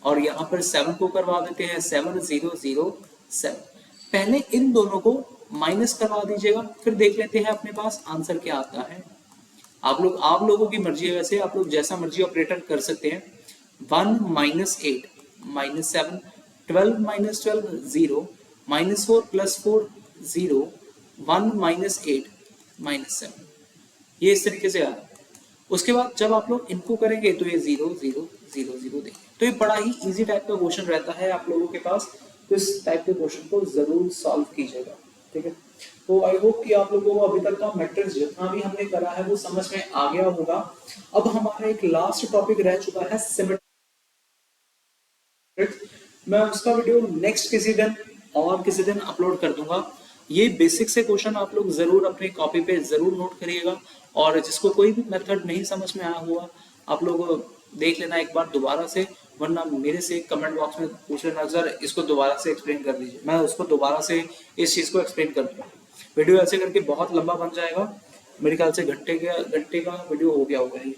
और यहाँ पर 7 को करवा देते हैं 7 0 0 7। पहले इन दोनों को माइनस करवा दीजिएगा, फिर देख लेते हैं अपने पास आंसर क्या आता है। आप लोगों की मर्जी है, वैसे आप लोग जैसा मर्जी ऑपरेटर कर सकते हैं। 1 -8 -7, 12 -12 0, -4 + 4 0, 1 -8 -7, ये इस तरीके से आ रहा है। उसके बाद जब आप लोग इनको करेंगे तो ये 0 0 0 0 देंगे। तो ये बड़ा ही इजी टाइप का क्वेश्चन रहता है आप लोगों के पास, तो इस टाइप के क्वेश्चन को जरूर सॉल्व कीजिएगा, ठीक है। तो आई होप कि आप लोगों को अभी तक का मैट्रिक्स जितना भी हमने करा है वो समझ में आ गया होगा। अब हमारा एक लास्ट टॉपिक रह चुका है सिमेट्रिक। मैं उसका वीडियो नेक्स्ट किसी दिन अपलोड कर दूंगा। ये बेसिक से क्वेश्चन आप लोग जरूर अपने कॉपी पे जरूर नोट करिएगा, और जिसको कोई भी मेथड नहीं समझ में आया हुआ आप लोग देख लेना एक बार दोबारा से, वरना मेरे से कमेंट बॉक्स में पूछ लेना सर इसको दोबारा से एक्सप्लेन कर दीजिए, मैं उसको दोबारा से इस चीज को एक्सप्लेन कर दूंगा। वीडियो ऐसे करके बहुत लंबा बन जाएगा, मेरे ख्याल से घंटे का वीडियो हो गया होगा ये,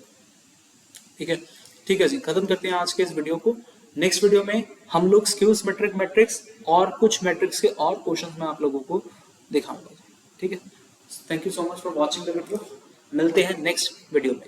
ठीक है जी। खत्म करते हैं आज के इस वीडियो को। नेक्स्ट वीडियो में हम लोग स्क्यू सिमेट्रिक मैट्रिक्स और कुछ मैट्रिक्स के और क्वेश्चंस मैं आप लोगों को दिखाऊंगा, ठीक है। Thank you so much for watching the video, मिलते हैं नेक्स्ट वीडियो में।